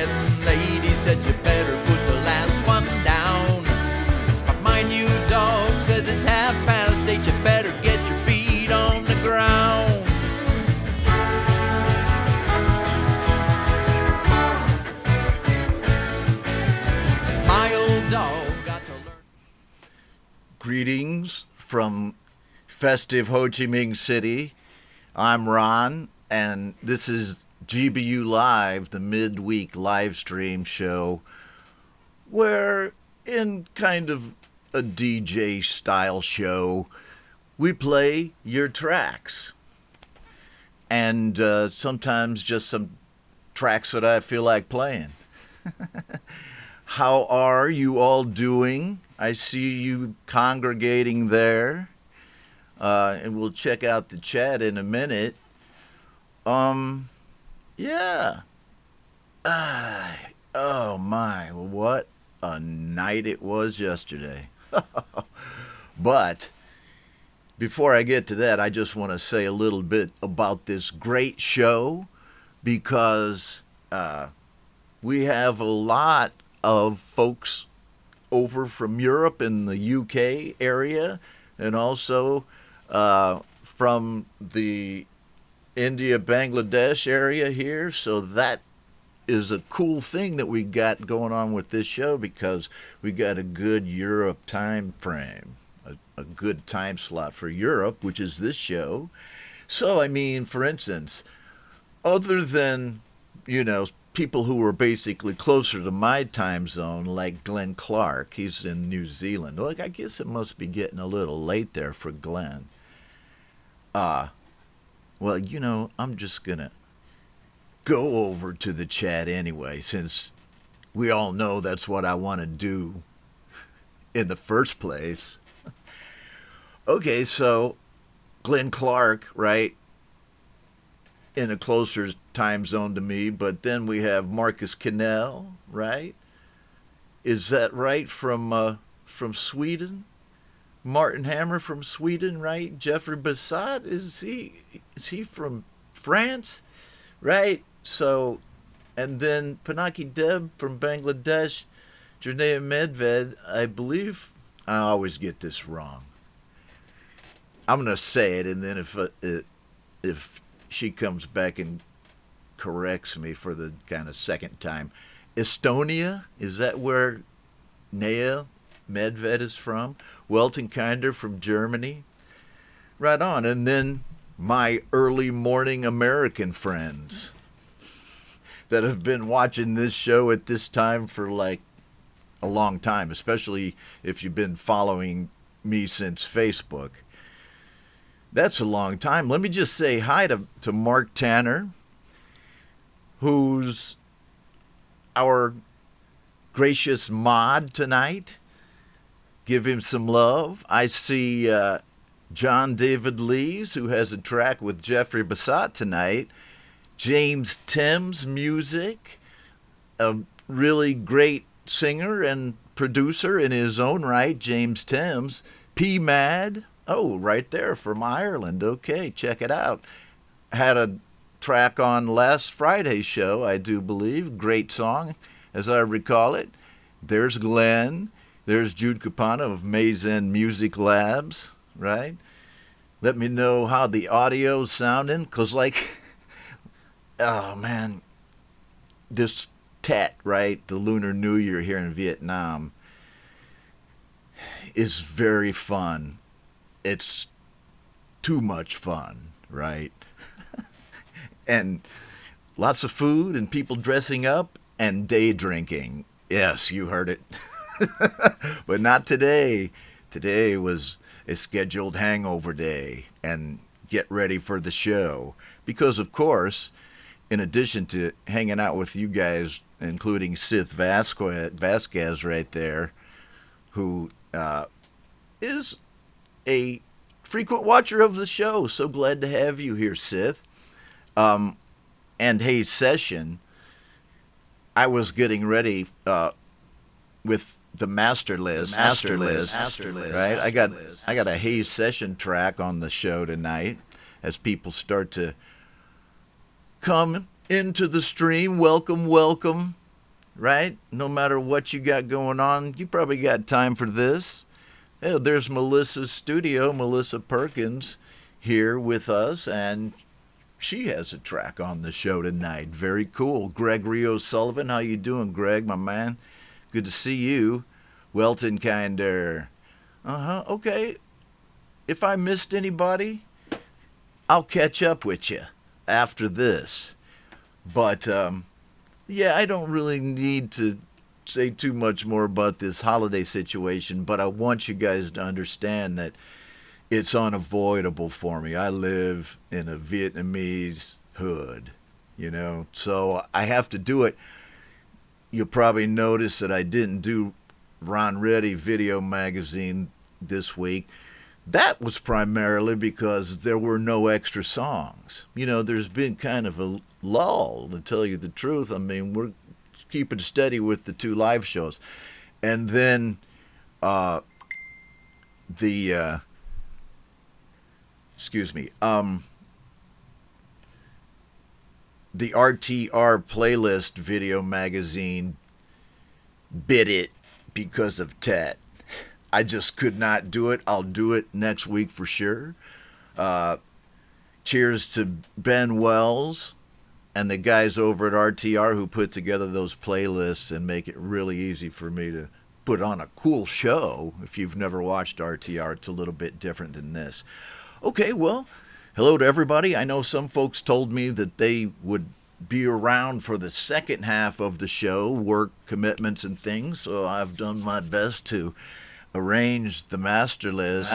getting late. He said you better put the last one down. But my new dog says it's 8:30. You better get your feet on the ground. My old dog got to learn. Greetings from festive Ho Chi Minh City. I'm Ron, and this is GBU Live, the midweek live stream show, where in kind of a DJ style show, we play your tracks. And sometimes just some tracks that I feel like playing. How are you all doing? I see you congregating there. And we'll check out the chat in a minute. Yeah. Oh my, what a night it was yesterday. But before I get to that, I just want to say a little bit about this great show, because we have a lot of folks over from Europe and the UK area, and also from the India, Bangladesh area here. So that is a cool thing that we got going on with this show, because we got a good Europe time frame, a good time slot for Europe, which is this show. So, I mean, for instance, other than, people who were basically closer to my time zone, like Glenn Clark, he's in New Zealand. Well, I guess it must be getting a little late there for Glenn. Well, I'm just going to go over to the chat anyway, since we all know that's what I want to do in the first place. Okay, so Glenn Clark, right, in a closer time zone to me, but then we have Marcus Cannell, right? Is that right, from Sweden? Martin Hammer from Sweden, right? Jeffrey Bassat, is he from France, right? So, and then Panaki Deb from Bangladesh, Jernea Medved, I believe. I always get this wrong. I'm gonna say it, and then if she comes back and corrects me for the kind of second time, Estonia, is that where Nea Medved is from? Welton Kinder from Germany. Right on. And then my early morning American friends that have been watching this show at this time for like a long time, especially if you've been following me since Facebook. That's a long time. Let me just say hi to Mark Tanner, who's our gracious mod tonight. Give him some love. I see John David Lees, who has a track with Jeffrey Bassat tonight. James Timms Music, a really great singer and producer in his own right, James Timms. P. Mad, oh, right there from Ireland. Okay, check it out. Had a track on last Friday's show, I do believe. Great song, as I recall it. There's Glenn. There's Jude Capana of Maze End Music Labs, right? Let me know how the audio's sounding, because, oh, man, this Tet, right, the Lunar New Year here in Vietnam, is very fun. It's too much fun, right? And lots of food and people dressing up and day drinking. Yes, you heard it. But not today. Today was a scheduled hangover day, and get ready for the show. Because, of course, in addition to hanging out with you guys, including Sith Vasquez right there, who is a frequent watcher of the show. So glad to have you here, Sith. And Hayes Session, I was getting ready with the master list, right? I got a Hayes Session track on the show tonight as people start to come into the stream. Welcome. right? No matter what you got going on, you probably got time for this. Oh, there's Melissa's studio, Melissa Perkins, here with us, and she has a track on the show tonight. Very cool. Gregory O'Sullivan, how you doing, Greg, my man? Good to see you. Welton Kinder. Okay. If I missed anybody, I'll catch up with you after this. But, yeah, I don't really need to say too much more about this holiday situation, but I want you guys to understand that it's unavoidable for me. I live in a Vietnamese hood, so I have to do it. You'll probably notice that I didn't do Ron Reddy Video Magazine this week. That was primarily because there were no extra songs. There's been kind of a lull, to tell you the truth. I mean, we're keeping steady with the 2 live shows. And then the RTR Playlist Video Magazine bit it because of Tet. I just could not do it. I'll do it next week for sure. Cheers to Ben Wells and the guys over at RTR who put together those playlists and make it really easy for me to put on a cool show. If you've never watched RTR, it's a little bit different than this. Okay, well, hello to everybody. I know some folks told me that they would be around for the second half of the show, work commitments and things, so I've done my best to arrange the master list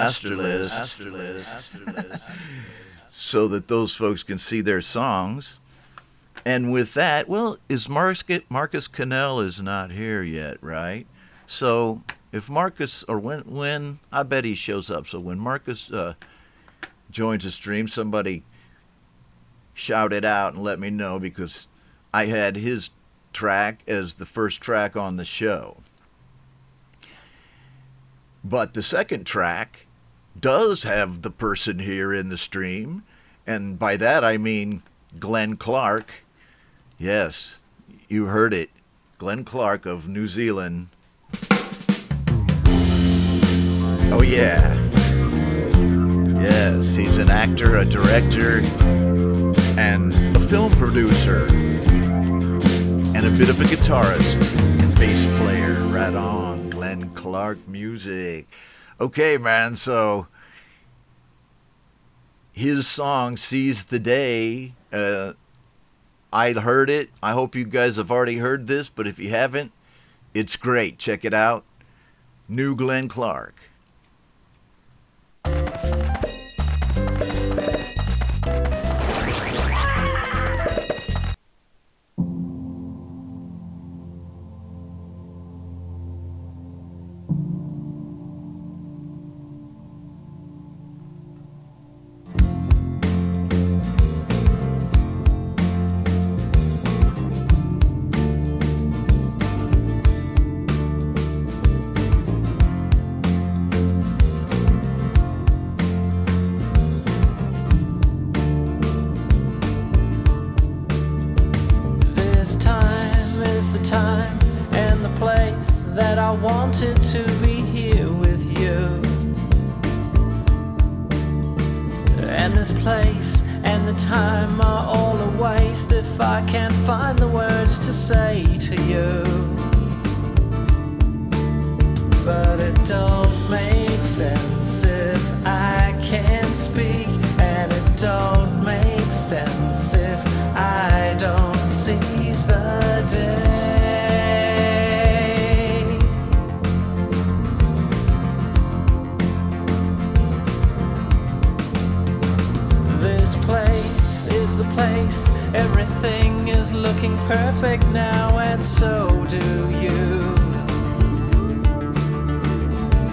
so that those folks can see their songs. And with that, well, Marcus Cannell is not here yet, right? So if Marcus, or when I bet he shows up. So when Marcus joins the stream, somebody shout it out and let me know, because I had his track as the first track on the show. But the second track does have the person here in the stream, and by that I mean Glenn Clark. Yes, you heard it. Glenn Clark of New Zealand. Oh yeah. Yes, he's an actor, a director, and a film producer, and a bit of a guitarist and bass player. Right on, Glenn Clark music. Okay, man, so his song Seize the Day, I heard it. I hope you guys have already heard this, but if you haven't, it's great. Check it out. New Glenn Clark. Wanted to be here with you, and this place and the time are all a waste if I can't find the words to say to you. But it don't make sense if I can't speak, and it don't make sense if I don't seize the day. The place, everything is looking perfect now, and so do you.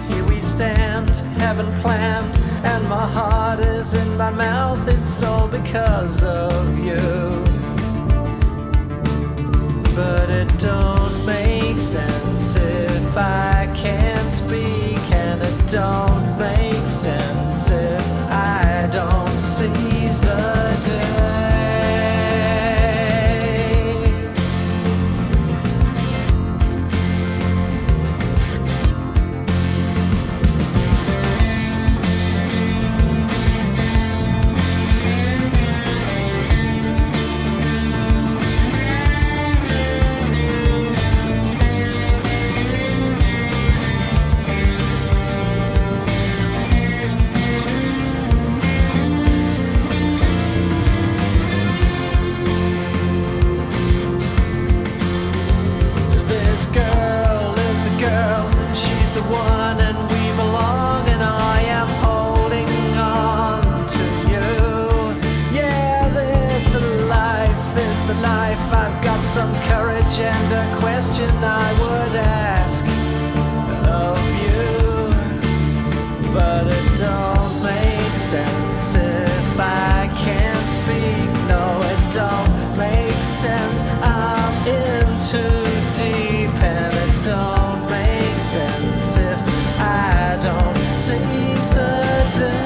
Here we stand, heaven planned, and my heart is in my mouth. It's all because of you. But it don't make sense if I can't speak, and it don't make sense if I don't seize the day. agenda question I would ask of you, but it don't make sense if I can't speak. No, it don't make sense. I'm in too deep, and it don't make sense if I don't seize the day.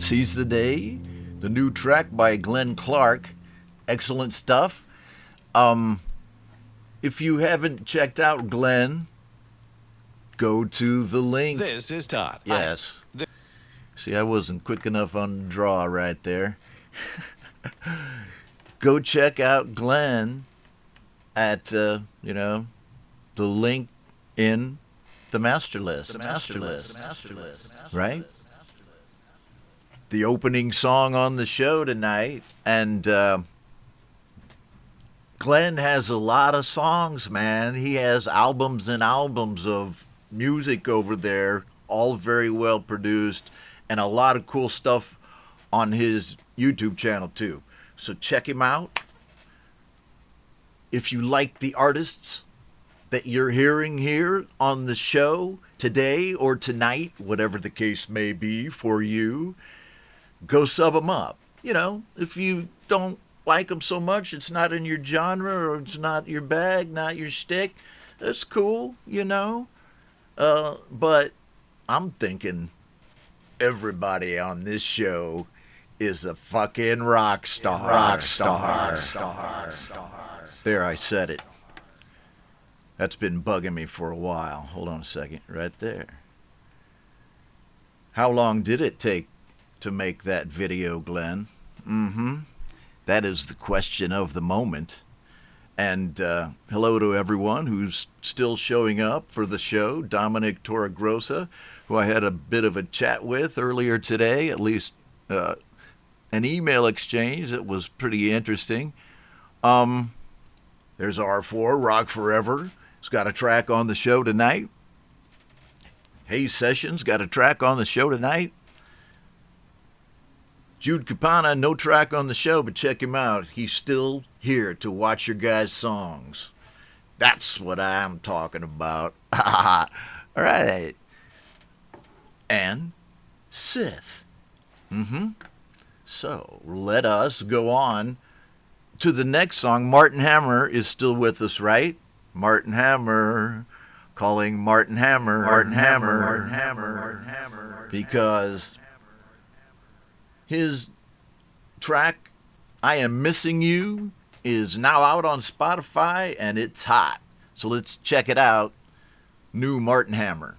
Seize the Day, the new track by Glenn Clark. Excellent stuff. If you haven't checked out Glenn, go to the link. This is Todd. Yes. See, I wasn't quick enough on the draw right there. Go check out Glenn at, the link in the master list. Right? The opening song on the show tonight. And Glenn has a lot of songs, man. He has albums and albums of music over there, all very well produced, and a lot of cool stuff on his YouTube channel too. So check him out. If you like the artists that you're hearing here on the show today or tonight, whatever the case may be for you, go sub them up. You know, if you don't like them so much, it's not in your genre or it's not your bag, not your stick, that's cool, you know. But I'm thinking everybody on this show is a fucking rock star. There, I said it. That's been bugging me for a while. Hold on a second. Right there. How long did it take to make that video, Glenn? That is the question of the moment. And hello to everyone who's still showing up for the show. Dominic Torregrossa, who I had a bit of a chat with earlier today, at least an email exchange that was pretty interesting. There's R4, Rock Forever. It's got a track on the show tonight. Hayes Sessions got a track on the show tonight. Jude Capana, no track on the show, but check him out. He's still here to watch your guys' songs. That's what I'm talking about. All right. And Sith. So let us go on to the next song. Martin Hammer is still with us, right? Martin Hammer. Calling Martin Hammer. Because his track, I Am Missing You, is now out on Spotify, and it's hot. So let's check it out. New Martin Hammer.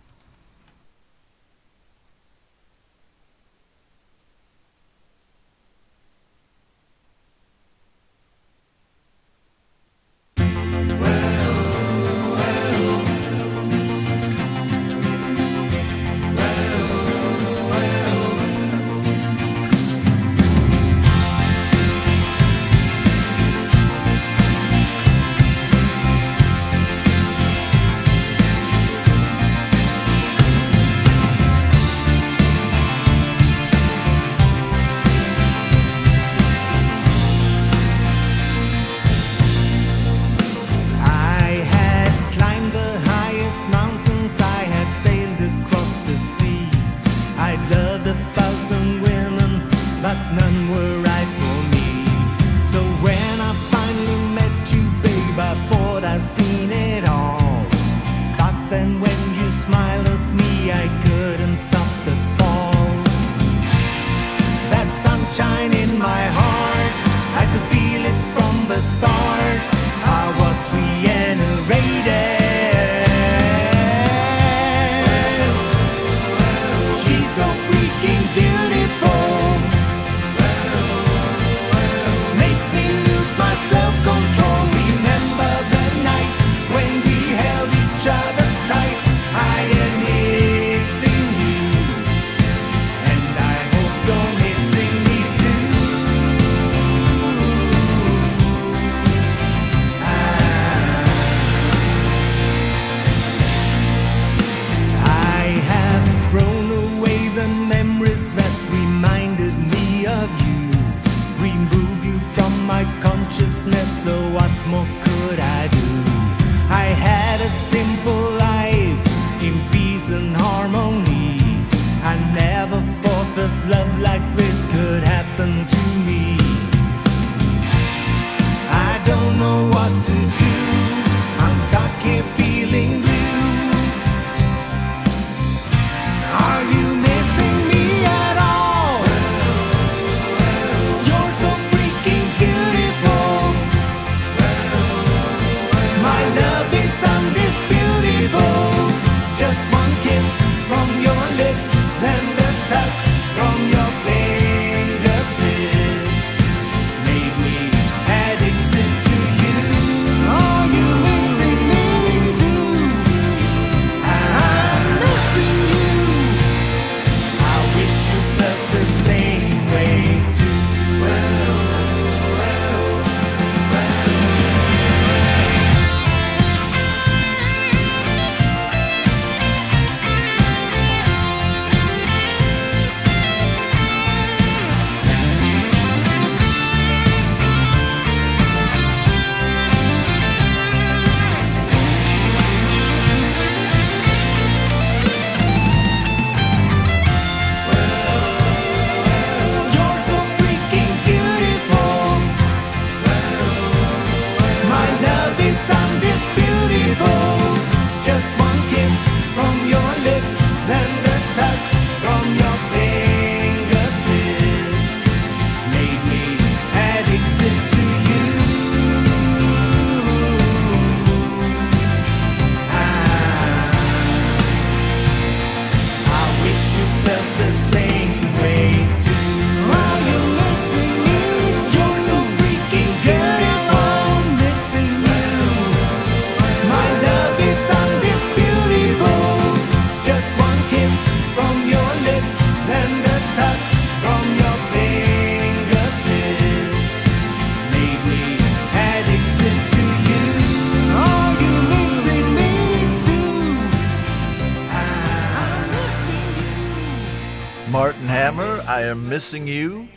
I Am Missing You.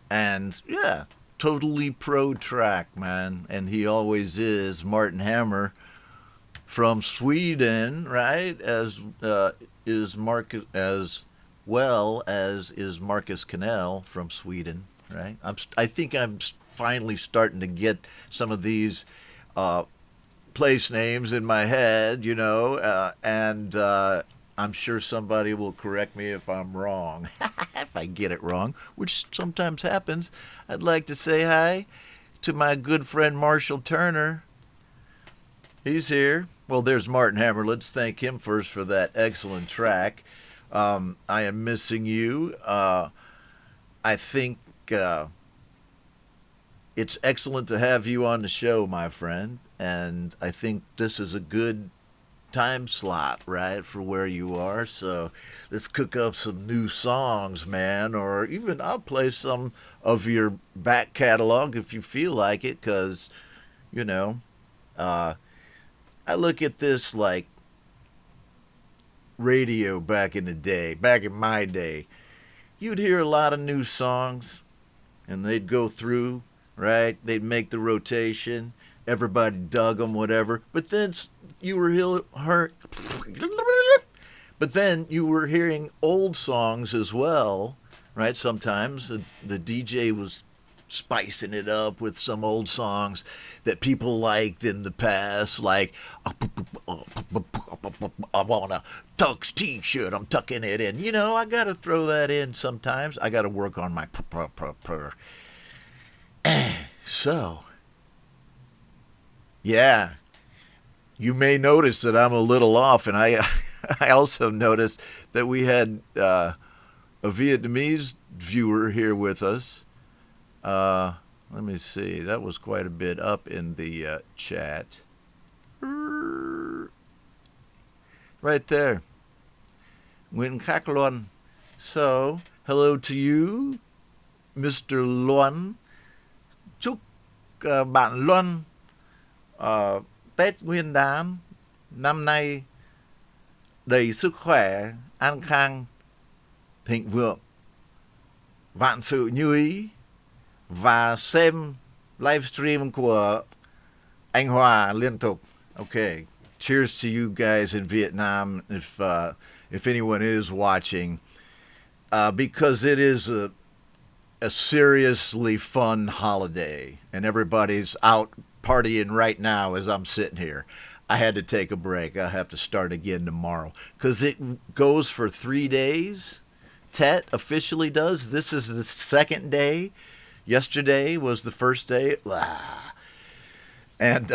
And yeah, totally pro track, man. And he always is. Martin Hammer from Sweden, right? As is Marcus, as well as is Marcus Cannell from Sweden, right? I think I'm finally starting to get some of these place names in my head, you know, and I'm sure somebody will correct me if I'm wrong, if I get it wrong, which sometimes happens. I'd like to say hi to my good friend Marshall Turner. He's here. Well, there's Martin Hammer. Let's thank him first for that excellent track. I Am Missing You. I think it's excellent to have you on the show, my friend. And I think this is a good time slot, right, for where you are. So let's cook up some new songs, man. Or even I'll play some of your back catalog if you feel like it, because, you know, I look at this like radio back in the day, back in my day. You'd hear a lot of new songs, and they'd go through, right? They'd make the rotation. Everybody dug them, whatever. But then you were hearing old songs as well, right? Sometimes the DJ was spicing it up with some old songs that people liked in the past, like I want a Tux t-shirt, I'm tucking it in. You know, I got to throw that in sometimes. I got to work on my So, yeah, you may notice that I'm a little off, and I also noticed that we had a Vietnamese viewer here with us. Let me see. That was quite a bit up in the chat. Right there. Nguyễn Khắc Luân. So, hello to you, Mr. Luân. Chúc bạn Luân Tết Nguyên đán năm nay đầy sức khỏe, an khang, thịnh vượng, vạn sự như ý. Và xem livestream của anh Hòa liên tục. Okay. Cheers to you guys in Vietnam if anyone is watching. Because it is a seriously fun holiday and everybody's out partying right now as I'm sitting here. I had to take a break. I'll have to start again tomorrow because it goes for 3 days. Tet officially does. This is the second day. Yesterday was the first day. And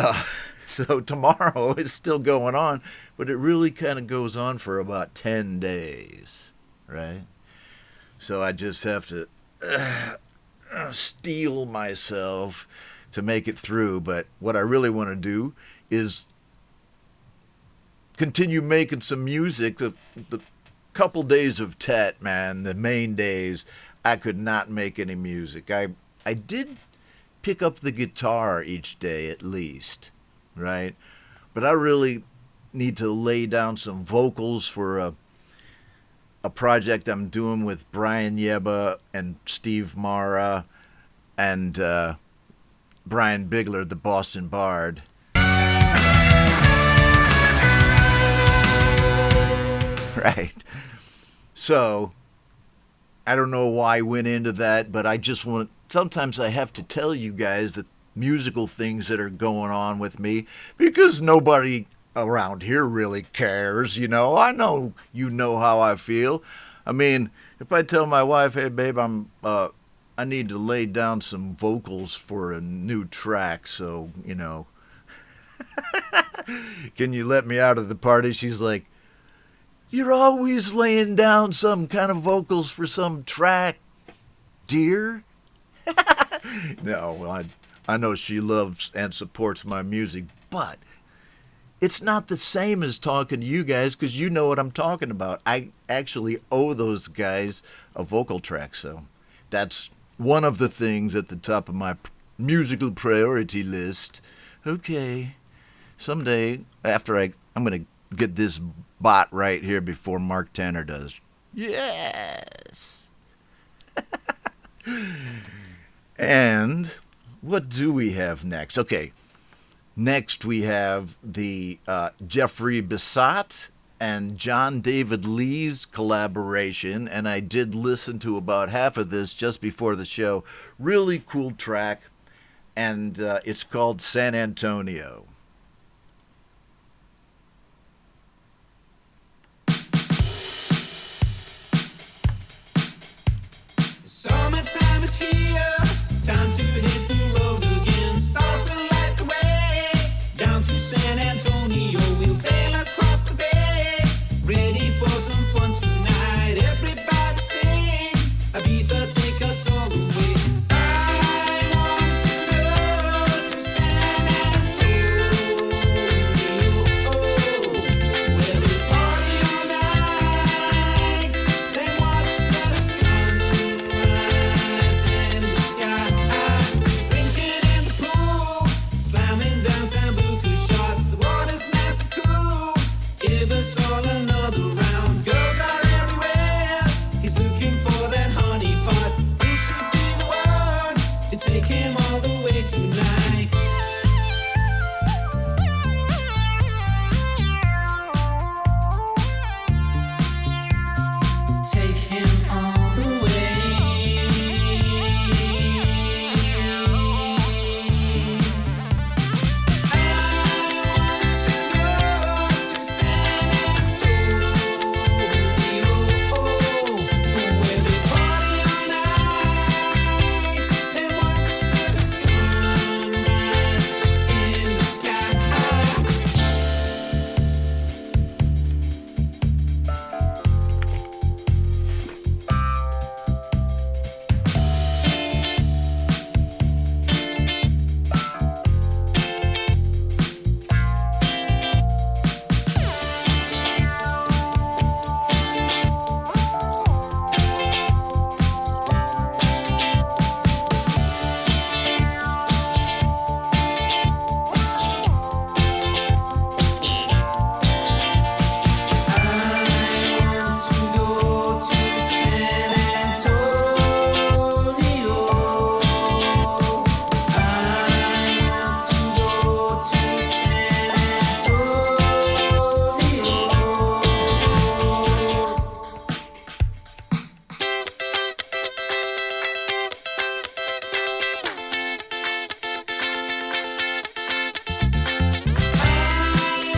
so tomorrow is still going on, but it really kind of goes on for about 10 days, right? So I just have to steel myself to make it through. But what I really want to do is continue making some music. The couple days of Tet, man, the main days, I could not make any music. I did pick up the guitar each day at least, right? But I really need to lay down some vocals for a project I'm doing with Brian Yeba and Steve Mara and Brian Bigler, the Boston Bard. Right. So I don't know why I went into that, but I just want, sometimes I have to tell you guys the musical things that are going on with me because nobody around here really cares, you know. I know you know how I feel. I mean, if I tell my wife, hey babe, I need to lay down some vocals for a new track, so, you know, can you let me out of the party? She's like, you're always laying down some kind of vocals for some track, dear. No, well, I know she loves and supports my music, but it's not the same as talking to you guys because you know what I'm talking about. I actually owe those guys a vocal track, so that's one of the things at the top of my musical priority list. Okay, someday after I'm going to get this bot right here before Mark Tanner does. Yes. And what do we have next? Okay, next we have the Jeffrey Bissott and John David Lee's collaboration, and I did listen to about half of this just before the show. Really cool track, and it's called San Antonio. Summertime is here, time to hit the road again. Stars will light the way, down to San Antonio. We'll sail across the bay, ready for some fun tonight. Everybody sing, Ibiza, take us all the way. I want to go to San Antonio, where we party all night, then watch the sun rise in the sky. Drinking in the pool, slamming down Sambuca shots. The water's nice and cool. Give us all another round. Girls are everywhere. He's looking for that honey pot. We should be the one to take him all the way tonight. Take him all the way. I want to go to San Antonio, where we party all night, then watch the sunrise in the sky. I want to go to San Antonio. I want to go to San Antonio. I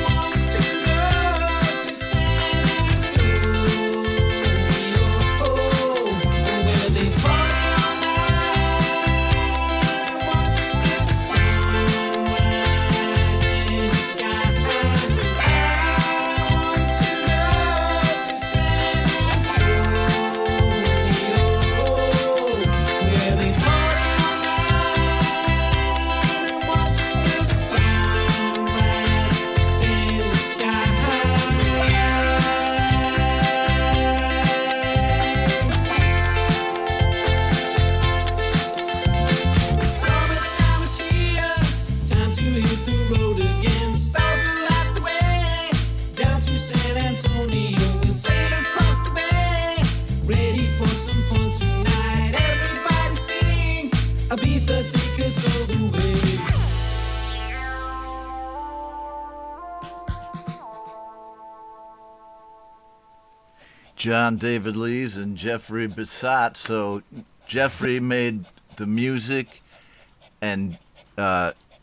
want to go to San Antonio, where they party all night, watch the sunrise in the sky. I want to go to San Antonio, where they party all night and watch the sunrise in the sky. Summertime is here, time to hit the road again. Stars will light the way, down to San Antonio. We'll sail across the bay, ready for some fun tonight. Everybody sing, Ibiza, take us all the way. John David Lee's and Jeffrey Bissott. So Jeffrey made the music, and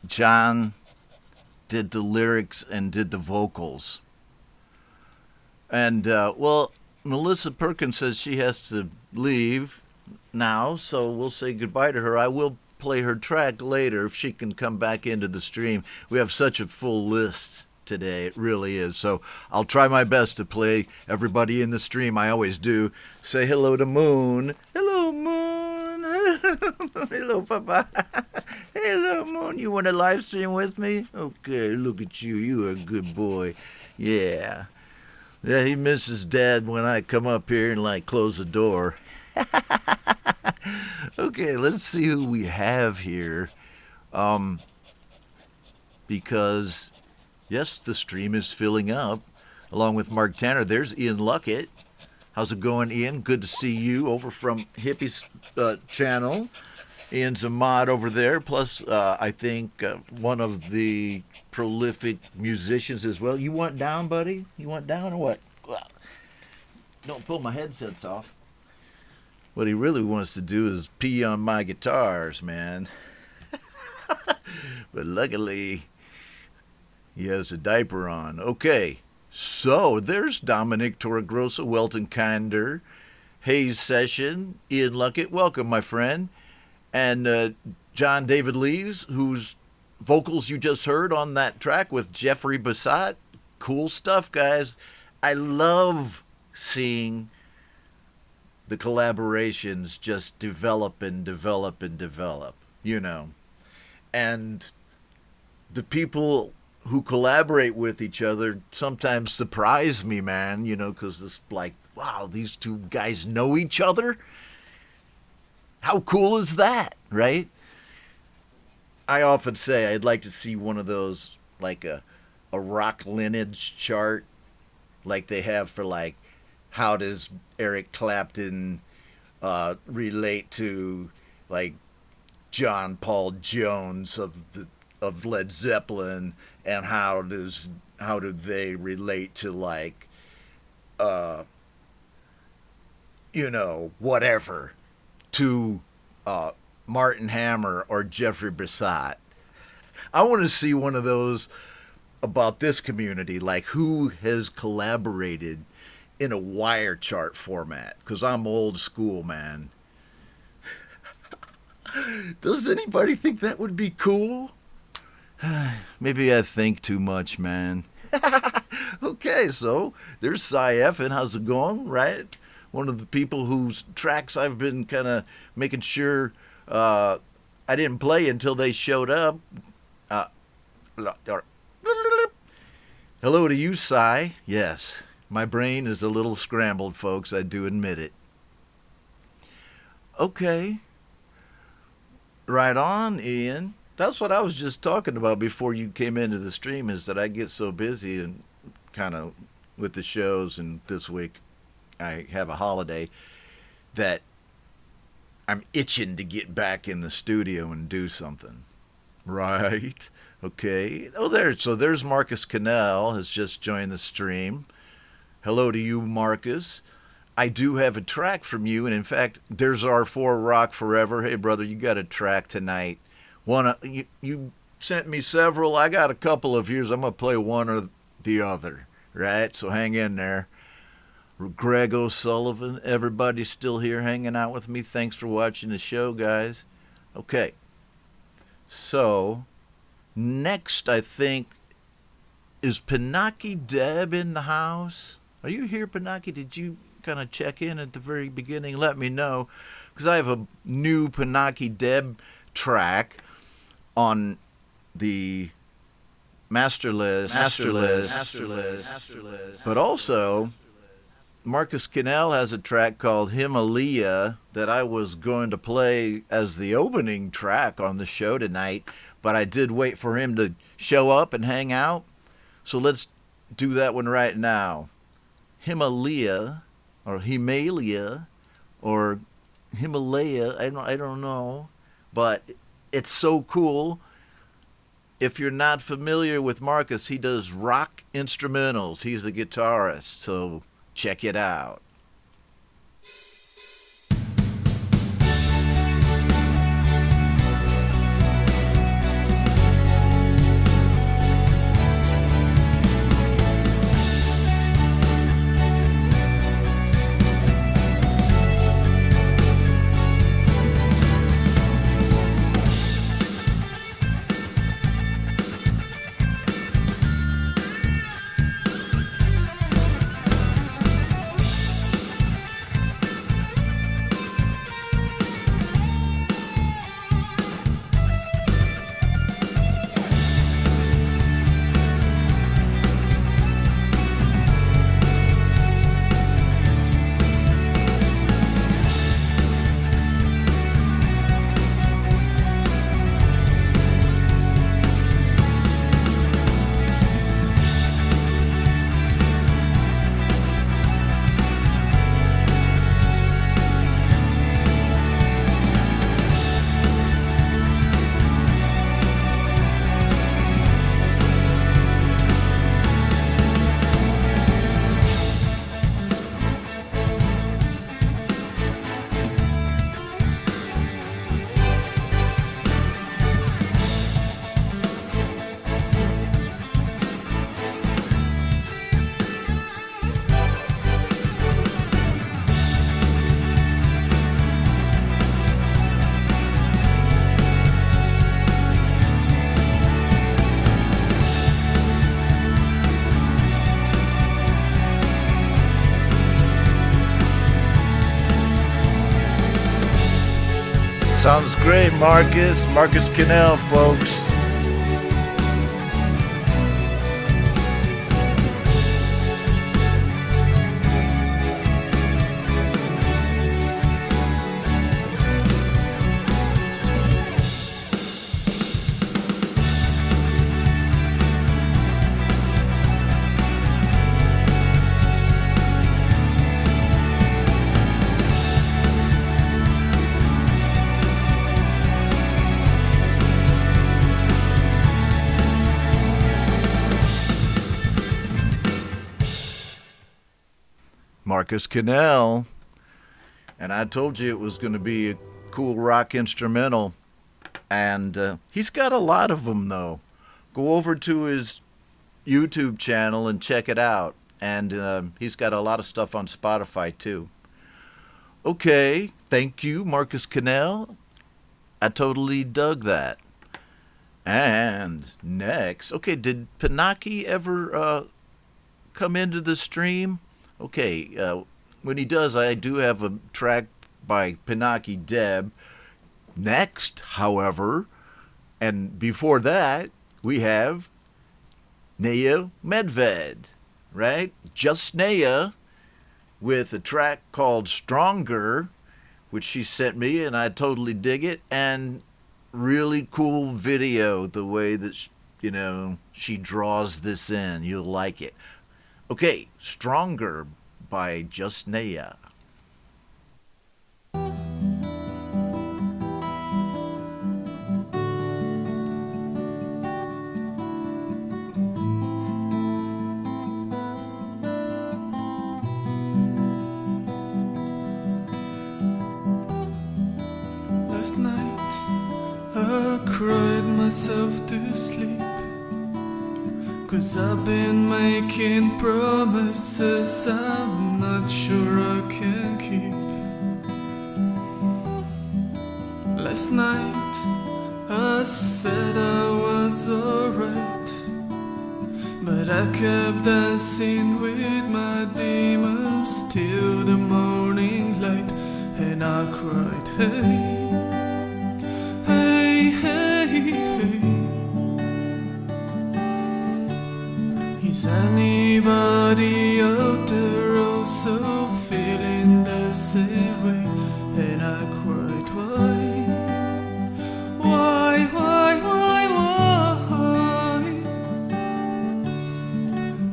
John did the lyrics and did the vocals. And well, Melissa Perkins says she has to leave now, so we'll say goodbye to her. I will play her track later if she can come back into the stream. We have such a full list today. It really is. So I'll try my best to play everybody in the stream. I always do. Say hello to Moon. Hello, Moon. Hello, Papa. Hello, Moon. You want to live stream with me? Okay, look at you. You are a good boy. Yeah. Yeah, he misses Dad when I come up here and, like, close the door. Okay, let's see who we have here. Because, yes, the stream is filling up, along with Mark Tanner. There's Ian Luckett. How's it going, Ian? Good to see you over from Hippies channel. Ian's a mod over there. Plus, I think one of the prolific musicians as well. You want down, buddy? You want down or what? Well, don't pull my headsets off. What he really wants to do is pee on my guitars, man. But luckily, he has a diaper on. Okay, so there's Dominic Torregrossa, Welton Kinder, Hayes Session, Ian Luckett. Welcome, my friend. And John David Lees, whose vocals you just heard on that track with Jeffrey Bassat. Cool stuff, guys. I love seeing the collaborations just develop and develop and develop, you know. And the people who collaborate with each other sometimes surprise me, man, you know, because it's like, wow, these two guys know each other? How cool is that, right? I often say I'd like to see one of those, like a rock lineage chart, like they have for, like, how does Eric Clapton relate to, like, John Paul Jones of Led Zeppelin, and how do they relate to, like, you know, whatever, to Martin Hammer or Jeffrey Bassat. I want to see one of those about this community, like who has collaborated in a wire chart format, because I'm old school, man. Does anybody think that would be cool? Maybe I think too much, man. Okay, so there's Cy Effin. How's it going, right? One of the people whose tracks I've been kind of making sure I didn't play until they showed up. Hello to you, Cy. Yes, my brain is a little scrambled, folks. I do admit it. Okay. Right on, Ian. That's what I was just talking about before you came into the stream, is that I get so busy and kind of with the shows, and this week I have a holiday, that I'm itching to get back in the studio and do something. Right. Okay. Oh, there's Marcus Cannell has just joined the stream. Hello to you, Marcus. I do have a track from you, and in fact, there's our For Rock Forever. Hey, brother, you got a track tonight. You sent me several. I got a couple of yours. I'm going to play one or the other, right? So hang in there. Greg O'Sullivan, everybody's still here hanging out with me. Thanks for watching the show, guys. Okay. So, next, I think, is Pinocchi Deb in the house? Are you here, Pinocchi? Did you kind of check in at the very beginning? Let me know, because I have a new Pinocchi Deb track on the master list. But also, Marcus Cannell has a track called Himalaya that I was going to play as the opening track on the show tonight, but I did wait for him to show up and hang out. So let's do that one right now. Himalaya, or Himalaya, or Himalaya, I don't know, but it's so cool. If you're not familiar with Marcus, he does rock instrumentals. He's a guitarist, so check it out. Sounds great, Marcus. Marcus Cannell, folks. Marcus Cannell. And I told you it was going to be a cool rock instrumental. And he's got a lot of them, though. Go over to his YouTube channel and check it out. And he's got a lot of stuff on Spotify, too. Okay, thank you, Marcus Cannell. I totally dug that. And next, okay, did Pinocchio ever come into the stream? Okay, when he does, I do have a track by Pinocchio Deb. Next, however, and before that, we have Naya Medved, right? Just Naya with a track called Stronger, which she sent me, and I totally dig it. And really cool video, the way that, she draws this in. You'll like it. Okay, Stronger by Just Naya. Last night I cried myself to sleep, 'cause I've been making promises I'm not sure I can keep. Last night I said I was alright, but I kept dancing with my demons till the morning light, and I cried, hey. Hey, hey, hey. Is anybody out there also feeling the same way? And I cried, why?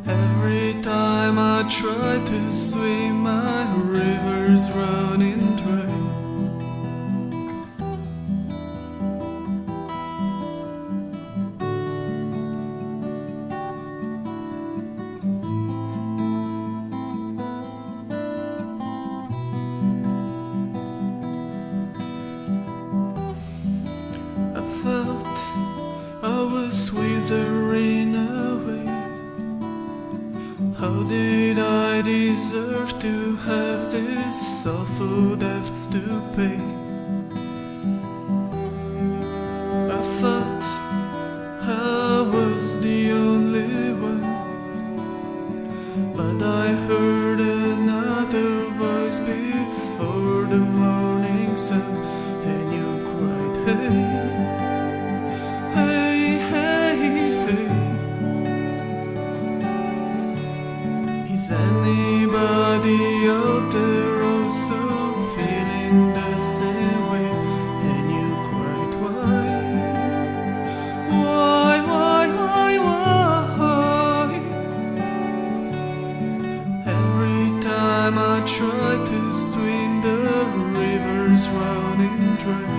Every time I try to swim, my river's running dry. Withering away. How did I deserve to have this awful debts to pay? I thought I was the only one, but I heard another voice before the morning sun, and you cried, hey. Is anybody out there also feeling the same way? And you cried, why? Every time I try to swim, the river's running dry.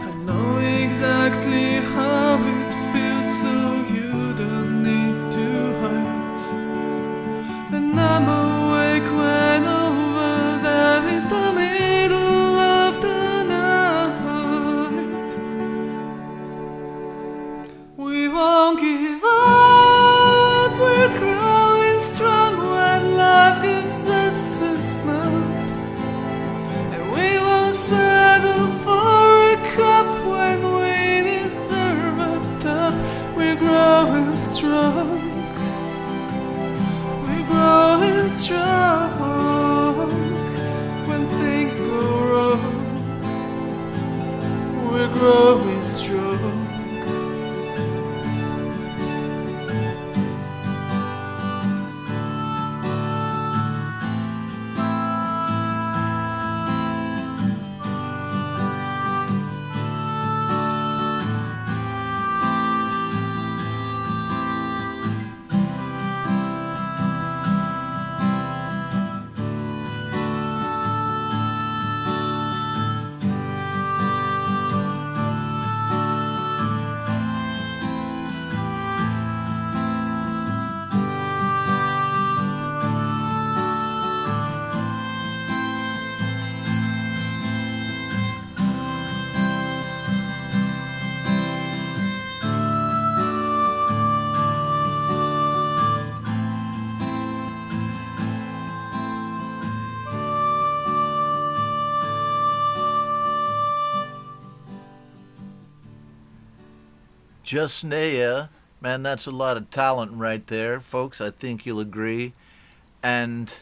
I know exactly how it feels, so you don't need to hide. ever-growing stroke. Just Naya, man, that's a lot of talent right there, folks. I think you'll agree. And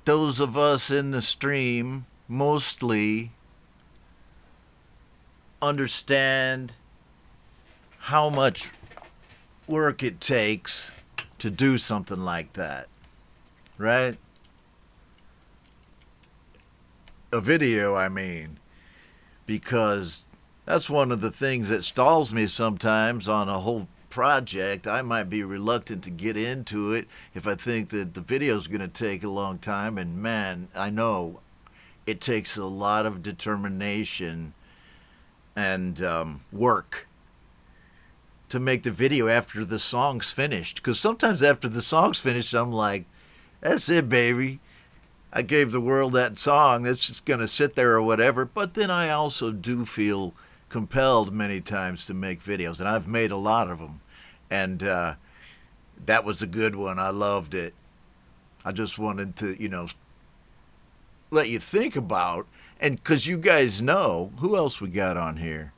those of us in the stream mostly understand how much work it takes to do something like that, right? A video, I mean, because that's one of the things that stalls me sometimes on a whole project. I might be reluctant to get into it if I think that the video's going to take a long time. And man, I know it takes a lot of determination and work to make the video after the song's finished. Because sometimes after the song's finished, I'm like, that's it, baby. I gave the world that song. It's just going to sit there or whatever. But then I also do feel compelled many times to make videos, and I've made a lot of them, and that was a good one. I loved it. I just wanted to, let you think about, and because you guys know, who else we got on here?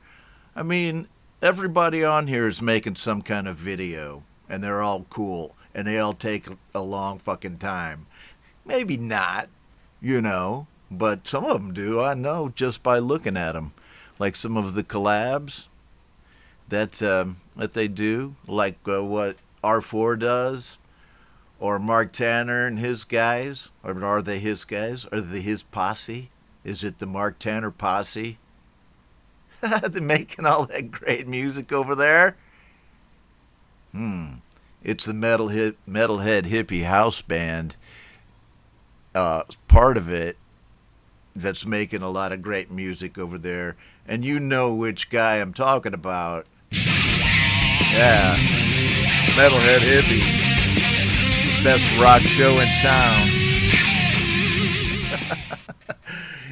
I mean, everybody on here is making some kind of video, and they're all cool, and they all take a long fucking time. Maybe not, but some of them do. I know just by looking at them. Like some of the collabs that they do, like what R4 does, or Mark Tanner and his guys, or are they his guys? Are they his posse? Is it the Mark Tanner posse? They're making all that great music over there. It's the metalhead hippie house band, part of it, that's making a lot of great music over there. And you know which guy I'm talking about. Yeah. Metalhead Hippie. Best rock show in town.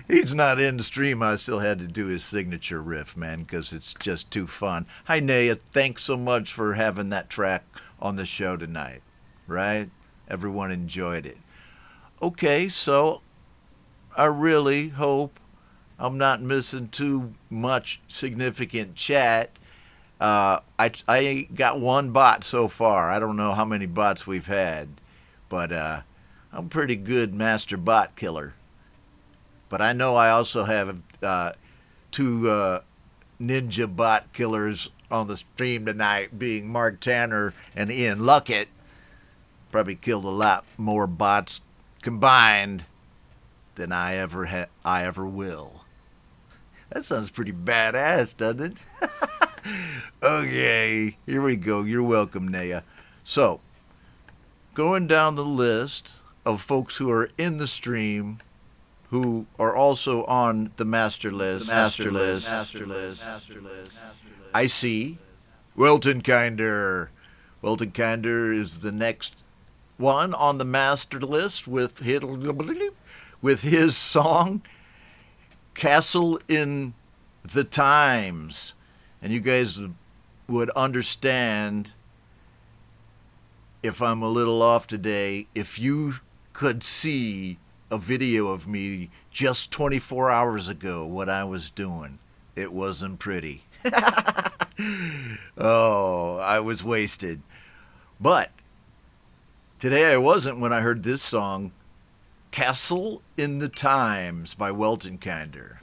He's not in the stream. I still had to do his signature riff, man, because it's just too fun. Hi, Naya. Thanks so much for having that track on the show tonight. Right? Everyone enjoyed it. Okay, so I really hope I'm not missing too much significant chat. I got one bot so far. I don't know how many bots we've had, but I'm pretty good master bot killer. But I know I also have two ninja bot killers on the stream tonight, being Mark Tanner and Ian Luckett. Probably killed a lot more bots combined than I ever will. That sounds pretty badass, doesn't it? Okay, here we go. You're welcome, Naya. So, going down the list of folks who are in the stream, who are also on the master list. I see Welton Kinder. Welton Kinder is the next one on the master list with his song Castle in the Times. And you guys would understand if I'm a little off today if you could see a video of me just 24 hours ago, what I was doing. It wasn't pretty. Oh, I was wasted. But today I wasn't when I heard this song, Castle in the Times by Welton Kinder.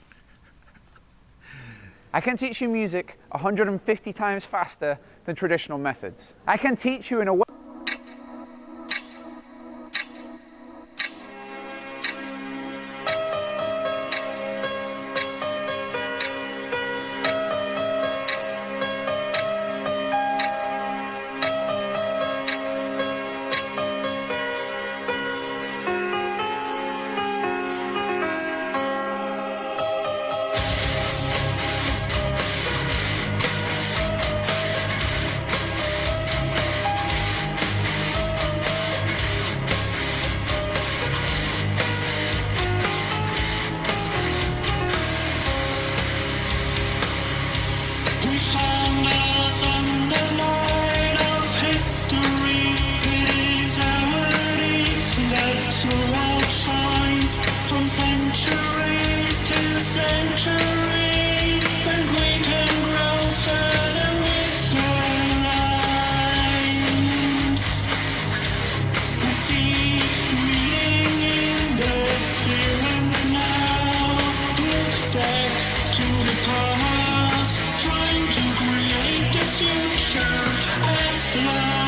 I can teach you music 150 times faster than traditional methods. I can teach you in a way. We found us on the line of history. It is our deeds that throughout shines from centuries to century, and we can grow further with our lines. We seek meaning in the here and now. Look back to the past, trying to create a future at last.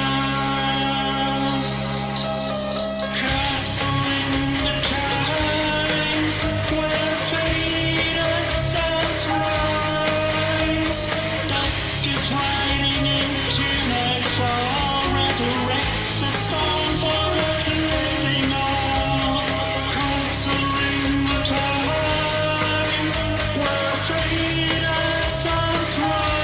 Castle in the times where faded suns rise. Dusk is riding into nightfall, resurrects the storm for the living on. Castle in the time where faded suns rise.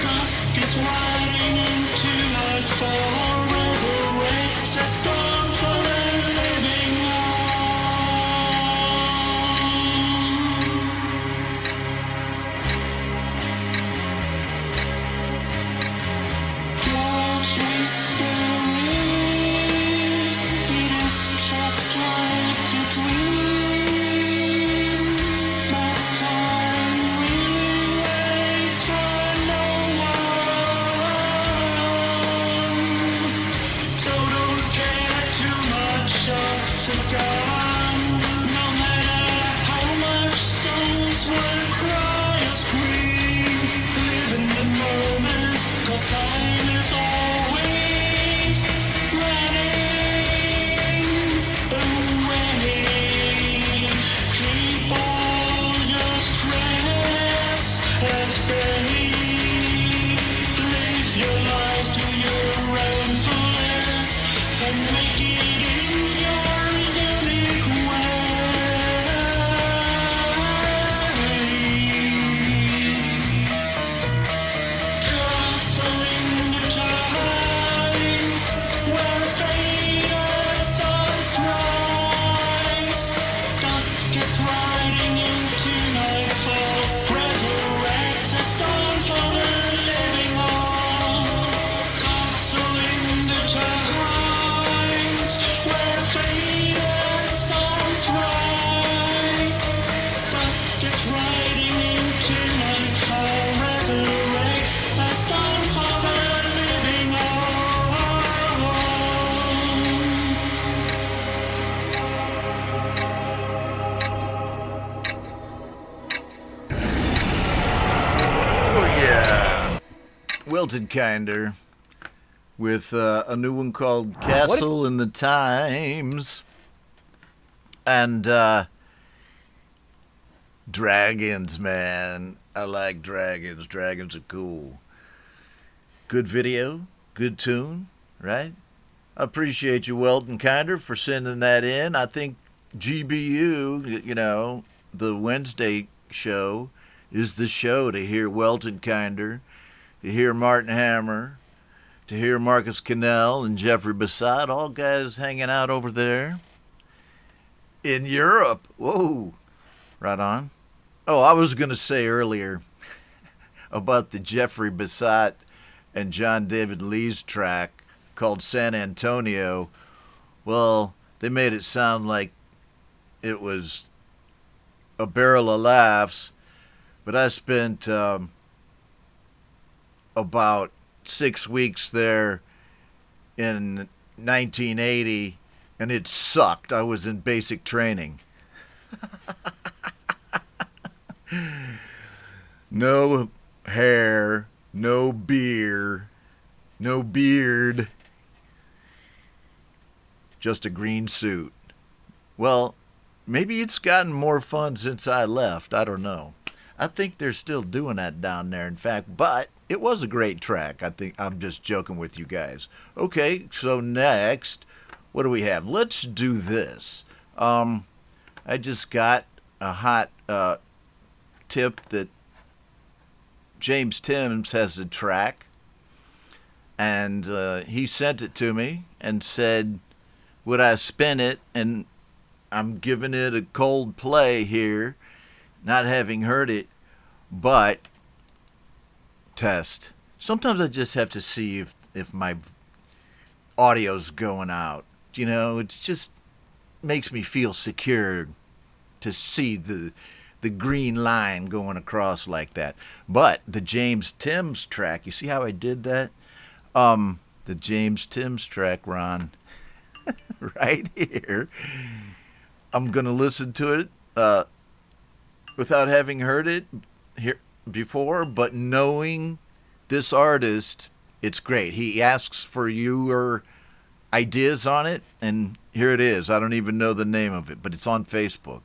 Dusk is riding into nightfall, resurrects the storm for the living on. Dogs whispering, it is just like a dream. But time really waits for no one. So don't care too much of the gun. No matter how much souls will cry or scream. Live in the moment, 'cause time is always running away. Keep all your stress at bay. Live your life to your own fullest and make it in your unique way. Jostling the times where faded suns rise. Dusk is riding into nightfall, resurrects a storm for the living on. Castle in the times where faded suns rise. Dusk is riding into nightfall, resurrects a storm for the living on. Oh yeah, Wilted Kinder with a new one called Castle in the Times, and dragons, man. I like dragons. Dragons are cool. Good video, good tune, right? I appreciate you, Weldon Kinder, for sending that in. I think GBU, you know, the Wednesday show, is the show to hear Weldon Kinder, to hear Martin Hammer, to hear Marcus Cannell and Jeffrey Bassett, all guys hanging out over there in Europe. Whoa, right on. Oh, I was going to say earlier about the Jeffrey Bassett and John David Lee's track called San Antonio. Well, they made it sound like it was a barrel of laughs, but I spent about 6 weeks there in 1980, and it sucked. I was in basic training. No hair, no beer, no beard, just a green suit. Well, maybe it's gotten more fun since I left. I don't know. I think they're still doing that down there, in fact, but it was a great track. I think I'm just joking with you guys. Okay, so next, what do we have? Let's do this. I just got a hot tip that James Timms has a track, and he sent it to me and said, would I spin it? And I'm giving it a cold play here, not having heard it, but test. Sometimes I just have to see if my audio's going out. You know, it just makes me feel secure to see the green line going across like that. But the James Timms track, you see how I did that? The James Timms track, Ron, right here. I'm going to listen to it without having heard it here before, but knowing this artist, it's great. He asks for your ideas on it, and here it is. I don't even know the name of it, but it's on Facebook.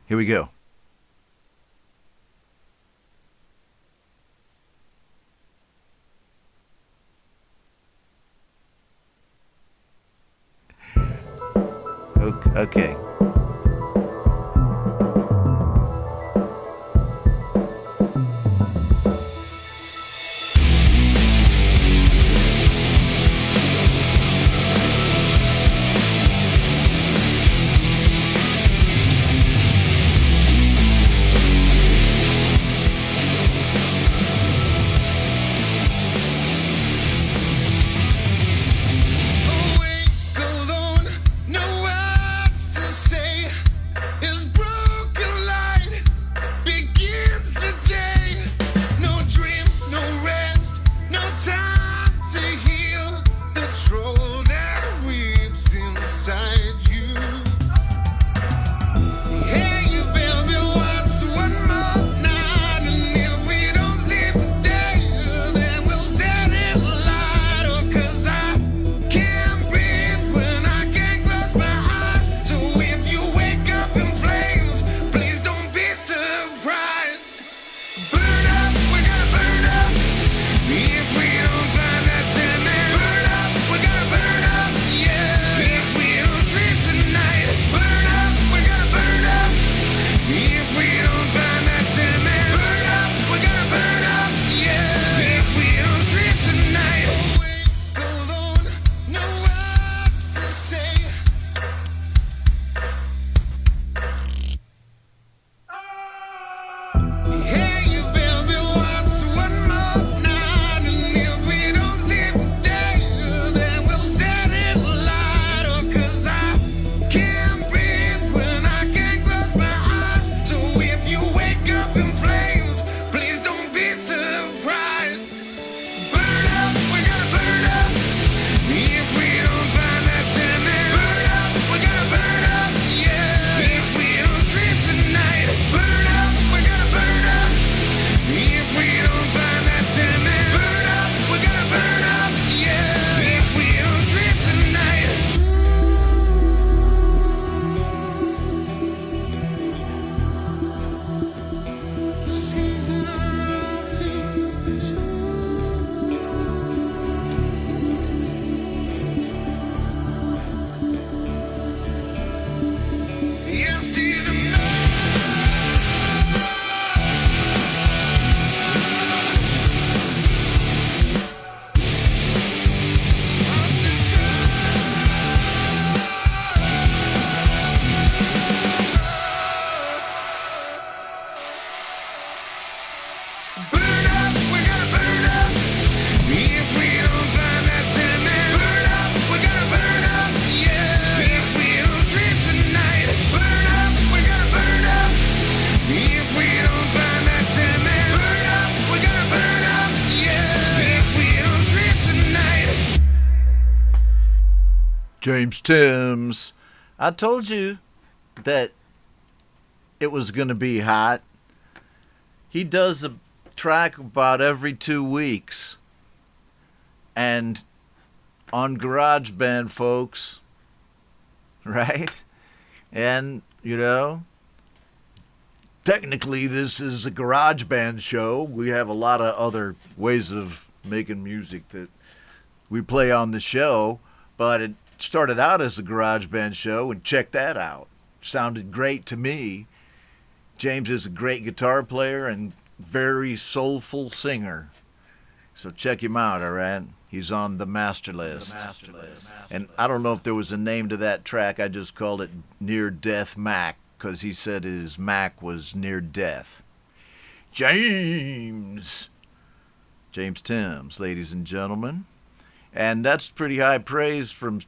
Here we go. Okay. James Timms. I told you that it was going to be hot. He does a track about every 2 weeks. And on GarageBand, folks, right? And, you know, technically this is a GarageBand show. We have a lot of other ways of making music that we play on the show, but it started out as a GarageBand show, and check that out. Sounded great to me. James is a great guitar player and very soulful singer. So check him out, all right? He's on the master list. And I don't know if there was a name to that track. I just called it Near Death Mac, because he said his Mac was near death. James Timms, ladies and gentlemen. And that's pretty high praise from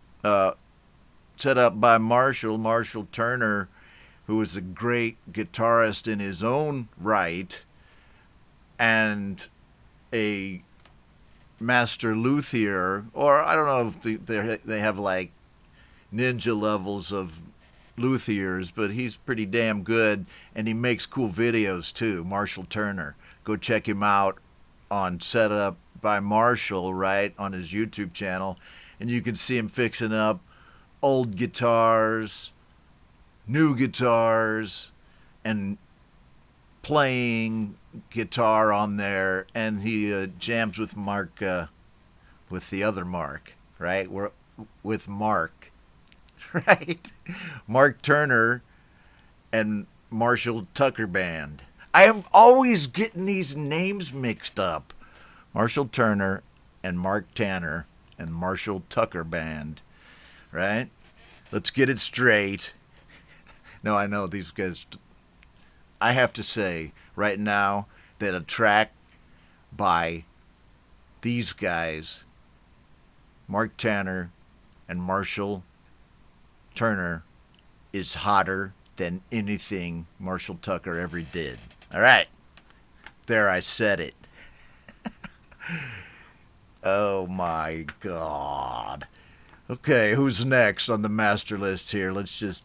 set up by Marshall Turner, who is a great guitarist in his own right and a master luthier, or I don't know if they have like ninja levels of luthiers, but he's pretty damn good, and he makes cool videos too. Marshall Turner, go check him out on Setup by Marshall, right, on his YouTube channel, and you can see him fixing up old guitars, new guitars, and playing guitar on there, and he jams with Mark, with the other Mark, right? With Mark, right? Mark Turner and Marshall Tucker Band. I am always getting these names mixed up. Marshall Turner and Mark Tanner and Marshall Tucker Band, right? Let's get it straight. No, I know these guys. I have to say right now that a track by these guys, Mark Tanner and Marshall Turner, is hotter than anything Marshall Tucker ever did. All right. There, I said it. Oh my God. Okay, who's next on the master list here? Let's just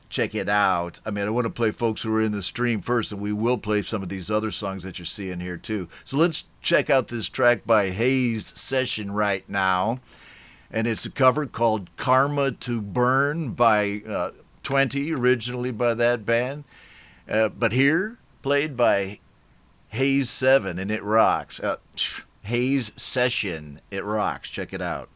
check it out. I mean, I want to play folks who are in the stream first, and we will play some of these other songs that you're seeing here too. So let's check out this track by Hayes Session right now. And it's a cover called Karma to Burn by 20, originally by that band. But here, played by Hayes 7, and it rocks. Hayes Session, it rocks. Check it out.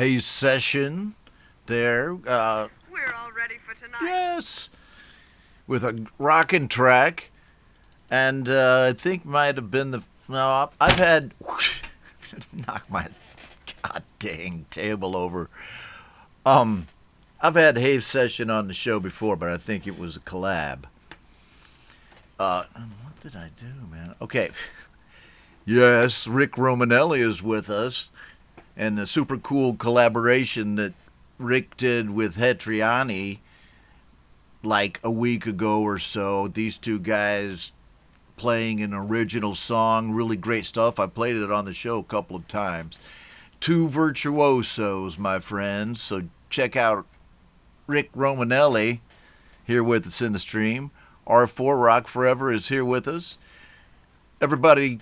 Hayes session there. We're all ready for tonight. Yes, with a rockin' track, and I think might have been I've had knock my god dang table over. I've had Hayes session on the show before, but I think it was a collab. What did I do, man? Okay. Yes, Rick Romanelli is with us, and the super cool collaboration that Rick did with Hetriani like a week ago or so. These two guys playing an original song, really great stuff. I played it on the show a couple of times. Two virtuosos, my friends. So check out Rick Romanelli here with us in the stream. R4 Rock Forever is here with us. Everybody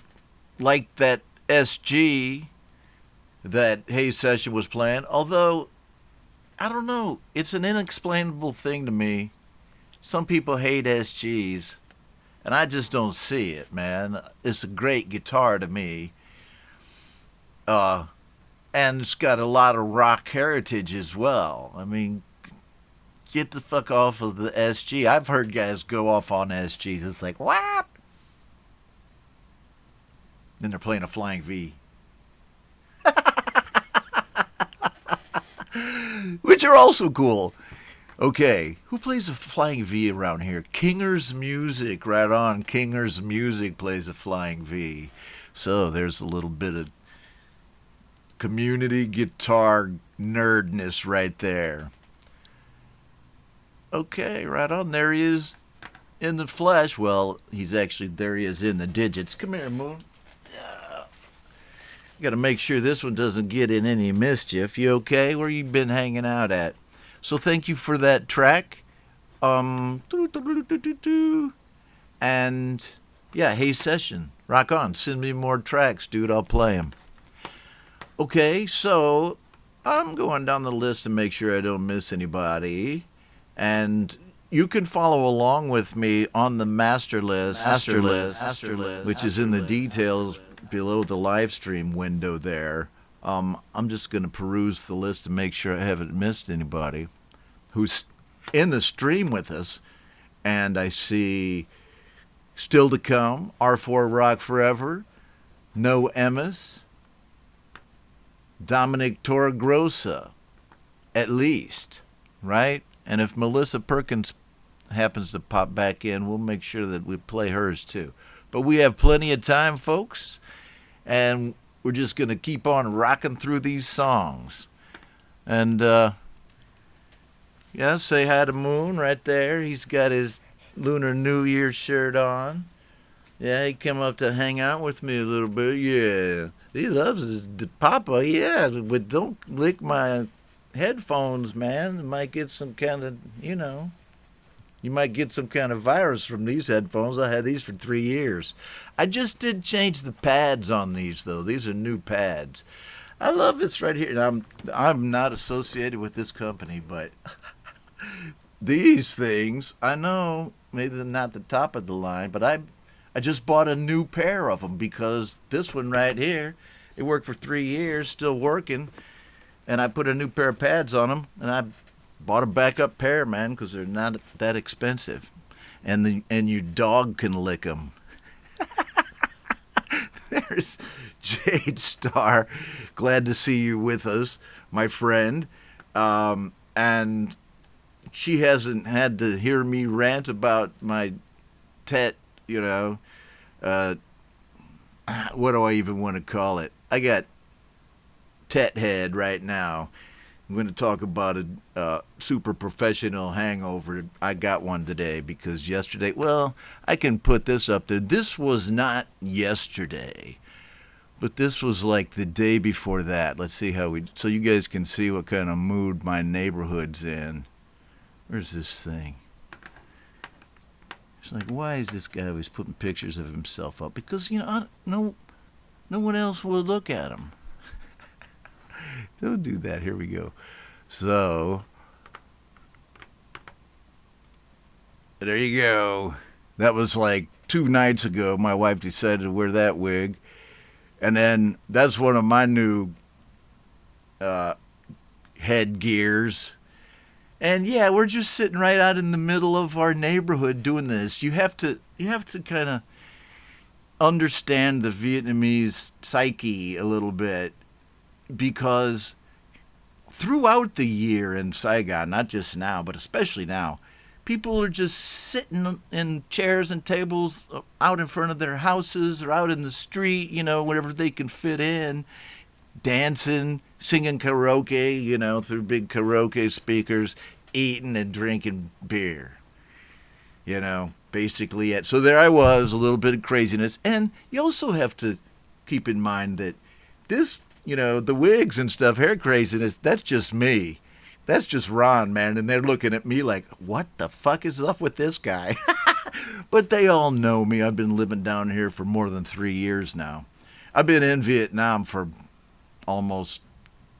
liked that SG that Hayes session was playing, although I don't know, it's an inexplainable thing to me. Some people hate SGs, and I just don't see it, man. It's a great guitar to me, and it's got a lot of rock heritage as well. I mean, get the fuck off of the SG. I've heard guys go off on SGs. It's like, what? Then they're playing a Flying V. Which are also cool. Okay, who plays a Flying V around here? Kinger's Music, right on. Kinger's Music plays a Flying V. So there's a little bit of community guitar nerdness right there. Okay, right on. There he is in the flesh. Well, there he is in the digits. Come here, Moon. Got to make sure this one doesn't get in any mischief. You okay? Where you been hanging out at? So thank you for that track. And yeah, Hayes session. Rock on. Send me more tracks, dude. I'll play them. Okay, so I'm going down the list to make sure I don't miss anybody. And you can follow along with me on the master list, which is in the details below the live stream window there. I'm just going to peruse the list to make sure I haven't missed anybody who's in the stream with us. And I see Still to Come, R4 Rock Forever, No Emmis, Dominic Torregrossa, at least, right? And if Melissa Perkins happens to pop back in, we'll make sure that we play hers too. But we have plenty of time, folks, and we're just going to keep on rocking through these songs. And, yeah, say hi to Moon right there. He's got his Lunar New Year shirt on. Yeah, he came up to hang out with me a little bit. Yeah, he loves his Papa. Yeah, but don't lick my headphones, man. You might get some kind of, you might get some kind of virus from these headphones. I had these for 3 years. I just did change the pads on these, though. These are new pads. I love this right here. And I'm not associated with this company, but these things, I know, maybe they're not the top of the line, but I just bought a new pair of them because this one right here, it worked for 3 years, still working, and I put a new pair of pads on them, and I bought a backup pair, man, because they're not that expensive, and your dog can lick them. There's Jade Star. Glad to see you with us, my friend. And she hasn't had to hear me rant about my tet, what do I even want to call it? I got tet head right now. I'm going to talk about a super professional hangover. I got one today because yesterday, well, I can put this up there. This was not yesterday, but this was like the day before that. Let's see so you guys can see what kind of mood my neighborhood's in. Where's this thing? It's like, why is this guy always putting pictures of himself up? Because, no one else will look at him. Don't do that. Here we go. So, there you go. That was like 2 nights ago. My wife decided to wear that wig. And then that's one of my new headgears. And yeah, we're just sitting right out in the middle of our neighborhood doing this. You have to kind of understand the Vietnamese psyche a little bit, because throughout the year in Saigon, not just now, but especially now, people are just sitting in chairs and tables out in front of their houses or out in the street, wherever they can fit in, dancing, singing karaoke, through big karaoke speakers, eating and drinking beer. Basically. So there I was, a little bit of craziness. And you also have to keep in mind that this, the wigs and stuff, hair craziness, that's just me. That's just Ron, man. And they're looking at me like, what the fuck is up with this guy? But they all know me. I've been living down here for more than 3 years now. I've been in Vietnam for almost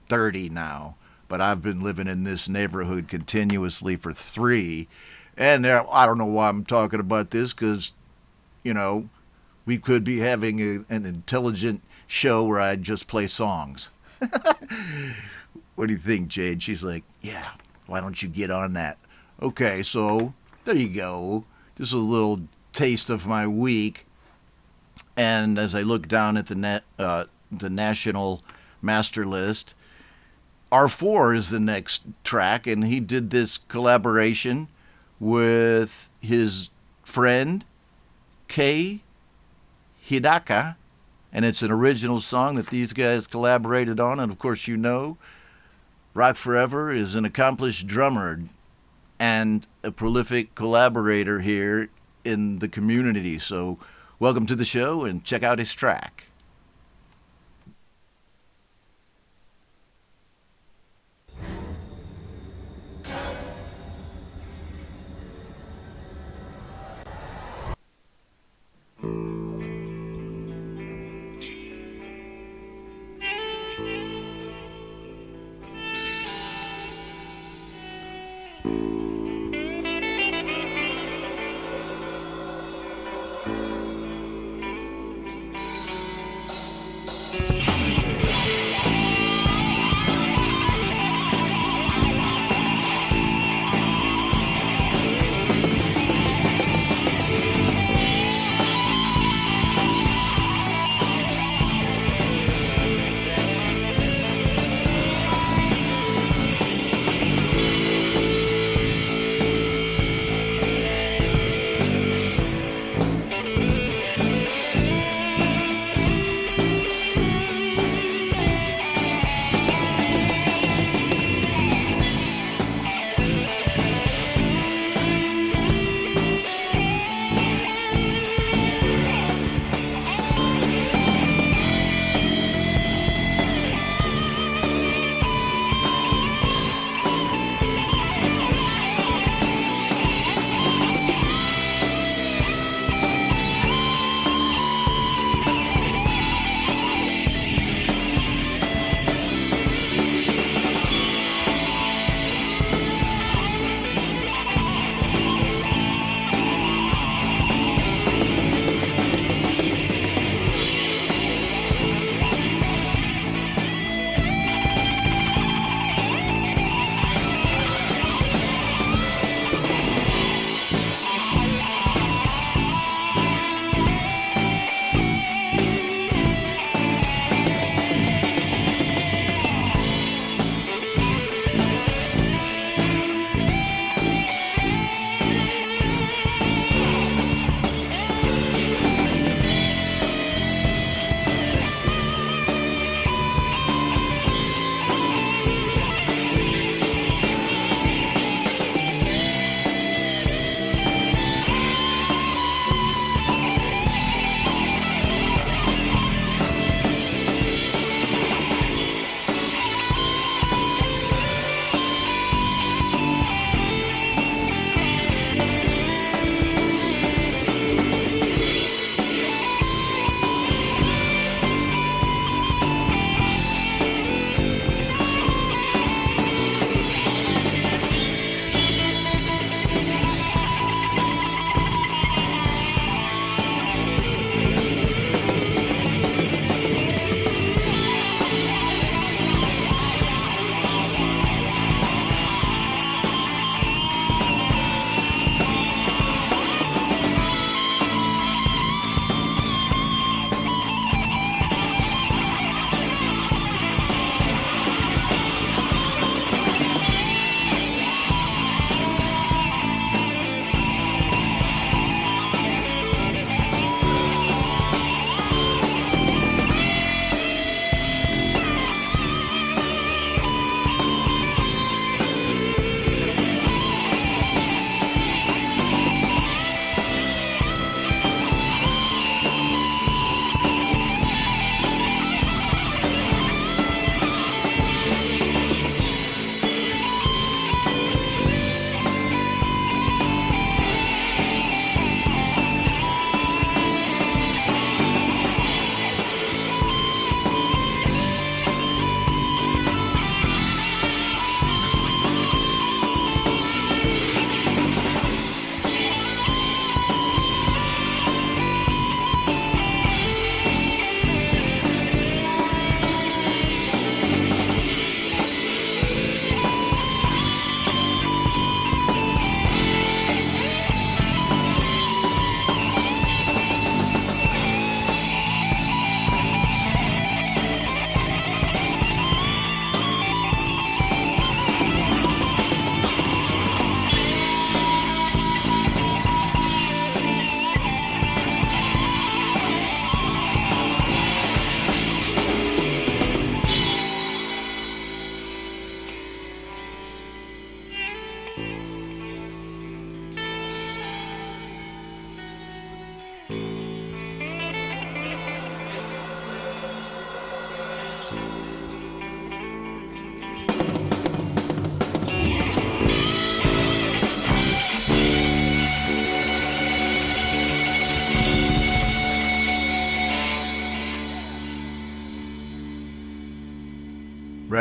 30 now. But I've been living in this neighborhood continuously for 3. And I don't know why I'm talking about this, because, we could be having an intelligent show where I just play songs. What do you think, Jade? She's like, yeah, why don't you get on that? Okay, so there you go. Just a little taste of my week. And as I look down at the national master list, R4 is the next track, and he did this collaboration with his friend Kei Hidaka, and it's an original song that these guys collaborated on. And of course, Rock Forever is an accomplished drummer and a prolific collaborator here in the community. So welcome to the show and check out his track.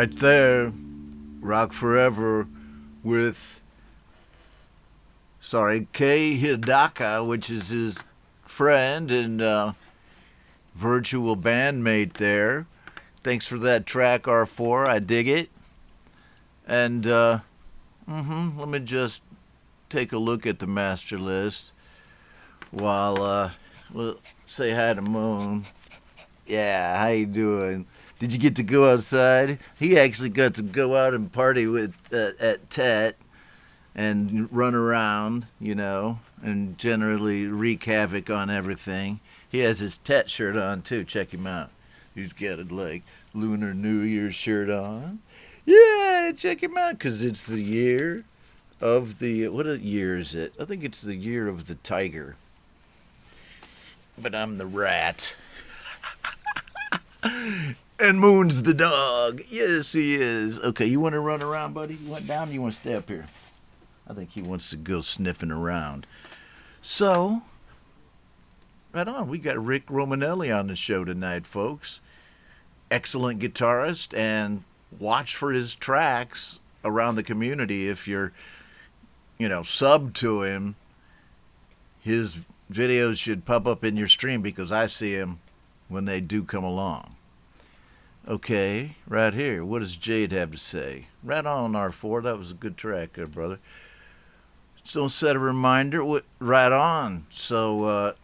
right there, Rock Forever with, Kei Hidaka, which is his friend and virtual bandmate there. Thanks for that track, R4. I dig it. And let me just take a look at the master list while we'll say hi to Moon. Yeah, how you doing? Did you get to go outside? He actually got to go out and party with at Tet and run around, and generally wreak havoc on everything. He has his Tet shirt on too. Check him out. He's got a Lunar New Year shirt on. Yeah, check him out, because it's the year of the, what year is it? I think it's the year of the tiger. But I'm the rat. And Moon's the dog. Yes, he is. Okay, you want to run around, buddy? You want down or you want to stay up here? I think he wants to go sniffing around. So, right on. We got Rick Romanelli on the show tonight, folks. Excellent guitarist, and watch for his tracks around the community. If you're, sub to him, his videos should pop up in your stream because I see him when they do come along. Okay, right here. What does Jade have to say? Right on, R4. That was a good track there, brother. Just don't set a reminder. Right on. So,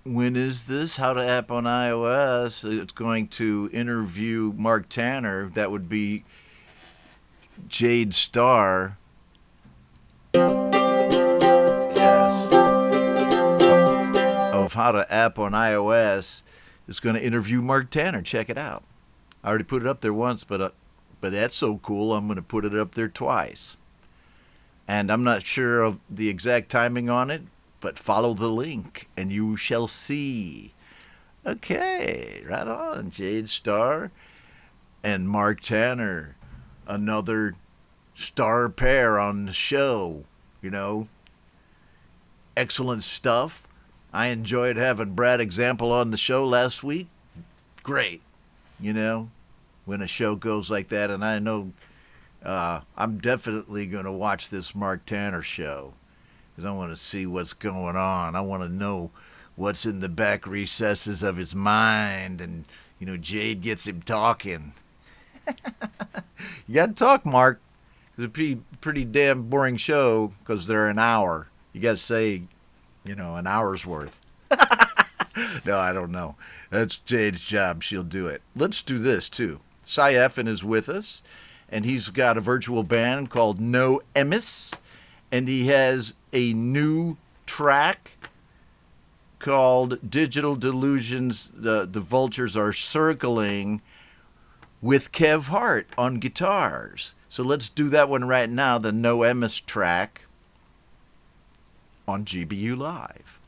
when is this? How to App on iOS. It's going to interview Mark Tanner. That would be Jade Starr. Yes. Of How to App on iOS. It's going to interview Mark Tanner. Check it out. I already put it up there once, but that's so cool, I'm going to put it up there twice. And I'm not sure of the exact timing on it, but follow the link and you shall see. Okay, right on. Jade Starr and Mark Tanner, another star pair on the show. Excellent stuff. I enjoyed having Brad Example on the show last week. Great. When a show goes like that, and I know I'm definitely going to watch this Mark Tanner show because I want to see what's going on. I want to know what's in the back recesses of his mind, and Jade gets him talking. You got to talk, Mark. It's a pretty damn boring show because they're an hour. You got to say, an hour's worth. No, I don't know. That's Jade's job. She'll do it. Let's do this, too. Cy Effin is with us, and he's got a virtual band called No Emis, and he has a new track called Digital Delusions. The Vultures Are Circling, with Kev Hart on guitars. So let's do that one right now, the No Emis track on GBU Live.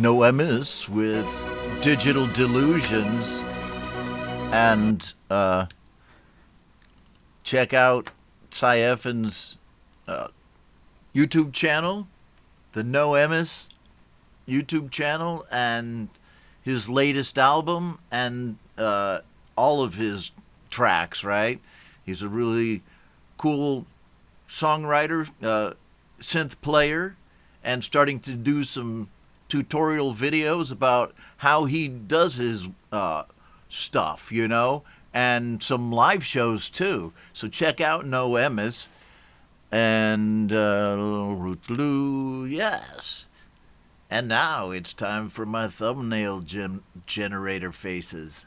Noemis with Digital Delusions. And check out Cy Effen's YouTube channel, the Noemis YouTube channel, and his latest album, and all of his tracks, right? He's a really cool songwriter, synth player, and starting to do some tutorial videos about how he does his stuff, you know, and some live shows too. So check out Noemis and Rootaloo, yes. And now it's time for my thumbnail generator faces.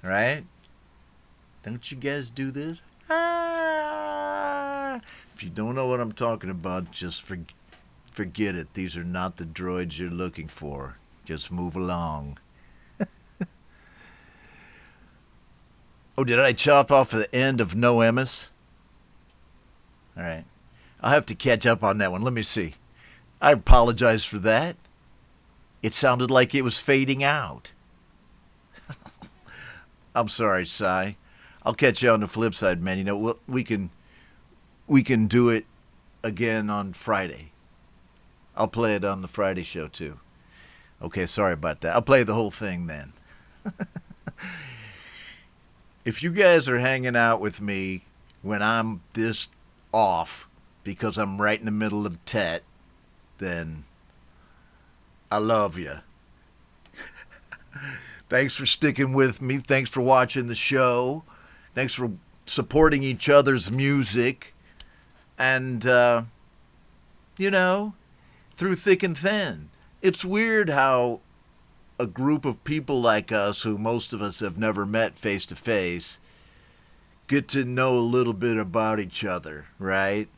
Right? Don't you guys do this? Ah! If you don't know what I'm talking about, just forget it. These are not the droids you're looking for. Just move along. Oh, did I chop off the end of Noemis? All right. I'll have to catch up on that one. Let me see. I apologize for that. It sounded like it was fading out. I'm sorry, Cy. I'll catch you on the flip side, man. You know, we can do it again on Friday. I'll play it on the Friday show, too. Okay, sorry about that. I'll play the whole thing then. If you guys are hanging out with me when I'm this off because I'm right in the middle of Tet, then I love you. Thanks for sticking with me. Thanks for watching the show. Thanks for supporting each other's music. And, you know, through thick and thin. It's weird how a group of people like us, who most of us have never met face to face, get to know a little bit about each other, right?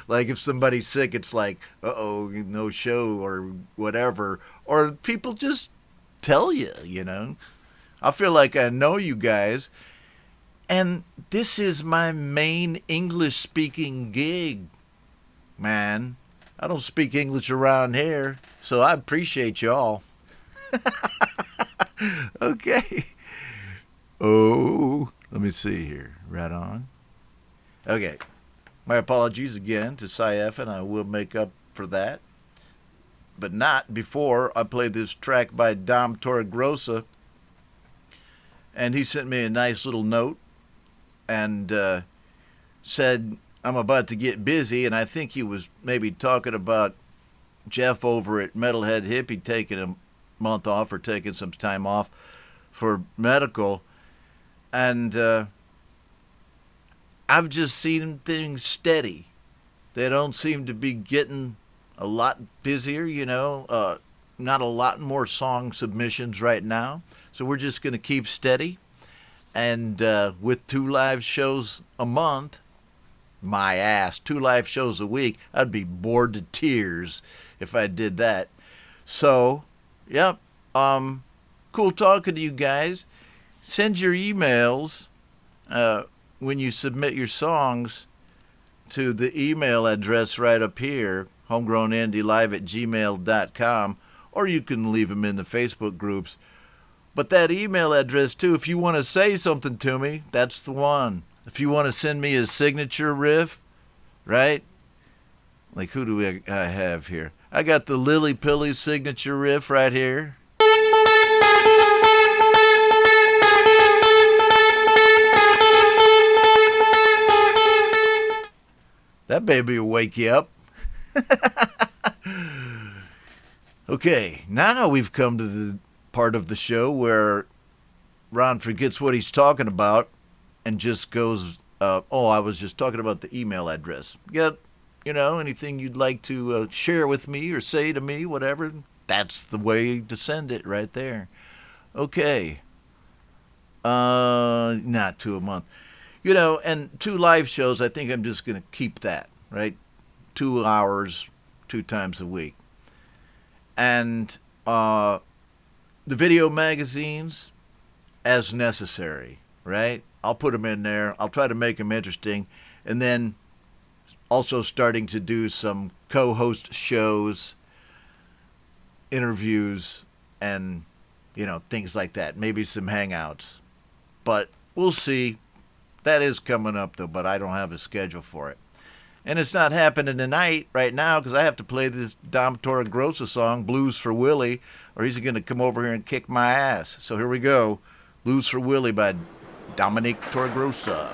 Like if somebody's sick, it's like, uh-oh, no show or whatever. Or people just tell you, you know. I feel like I know you guys. And this is my main English-speaking gig, man. I don't speak English around here, so I appreciate y'all. Okay. Oh, let me see here. Right on. Okay. My apologies again to Cy Effen. I will make up for that. But not before I play this track by Dom Torregrossa. And he sent me a nice little note and said, I'm about to get busy. And I think he was maybe talking about Jeff over at Metalhead Hippie taking a month off or taking some time off for medical. And I've just seen things steady. They don't seem to be getting a lot busier, you know, not a lot more song submissions right now. So we're just going to keep steady. And with 2 live shows a month, my ass, 2 live shows a week, I'd be bored to tears if I did that. So, yep, cool talking to you guys. Send your emails when you submit your songs to the email address right up here, homegrownindie@gmail.com, or you can leave them in the Facebook groups. But that email address, too, if you want to say something to me, that's the one. If you want to send me a signature riff, right? Like, who do I have here? I got the Lily Pilly signature riff right here. That baby will wake you up. Okay, now we've come to the part of the show where Ron forgets what he's talking about and just goes, I was just talking about the email address. Get, you know, anything you'd like to share with me or say to me, whatever, that's the way to send it right there. Okay. Not 2 a month. You know, and 2 live shows, I think I'm just going to keep that, right? 2 hours, 2 times a week. And the video magazines, as necessary, right? I'll put them in there. I'll try to make them interesting. And then also starting to do some co-host shows, interviews, and, things like that. Maybe some hangouts. But we'll see. That is coming up, though, but I don't have a schedule for it. And it's not happening tonight, right now, because I have to play this Dom Torregrossa song, Blues for Willie, or he's going to come over here and kick my ass. So here we go. Blues for Willie by Dominic Torregrossa.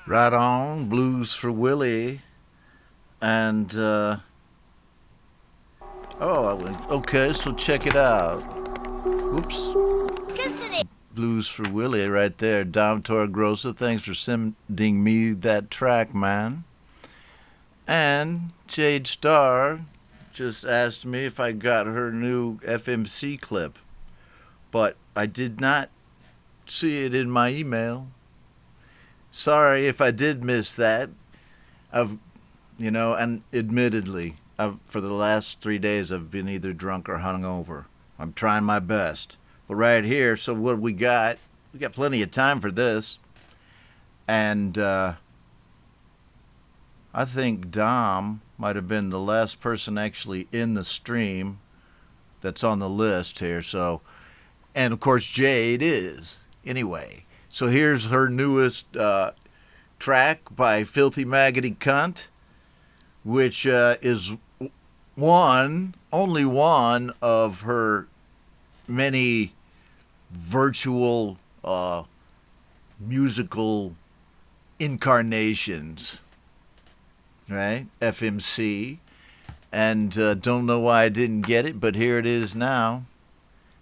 Right on, Blues for Willie. And, okay, so check it out. Oops. Blues for Willie right there. Dom Torregrossa, thanks for sending me that track, man. And Jade Starr just asked me if I got her new FMC clip. But I did not see it in my email. sorry if I did miss that. And admittedly, for the last 3 days, I've been either drunk or hungover. I'm trying my best. But right here, so what we got? We got plenty of time for this. And I think Dom might have been the last person actually in the stream that's on the list here. So, and of course, Jade is. Anyway, so here's her newest track by Filthy Maggoty Cunt, which is only one of her many virtual musical incarnations, right? FMC. And don't know why I didn't get it, but here it is now.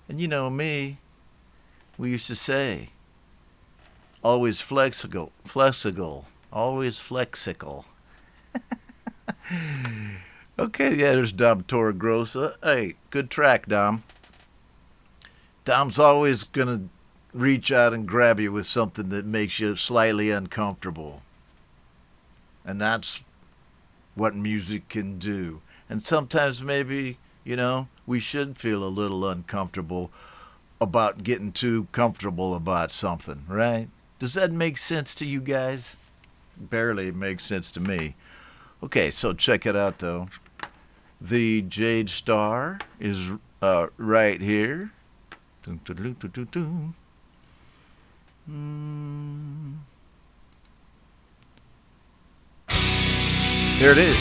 And you know me, we used to say, always flexible, always flexible. Okay, yeah, there's Dom Torregrossa. Hey, good track, Dom. Dom's always going to reach out and grab you with something that makes you slightly uncomfortable. And that's what music can do. And sometimes maybe, we should feel a little uncomfortable about getting too comfortable about something, right? Does that make sense to you guys? Barely makes sense to me. Okay, so check it out, though. The Jade Star is right here. There it is.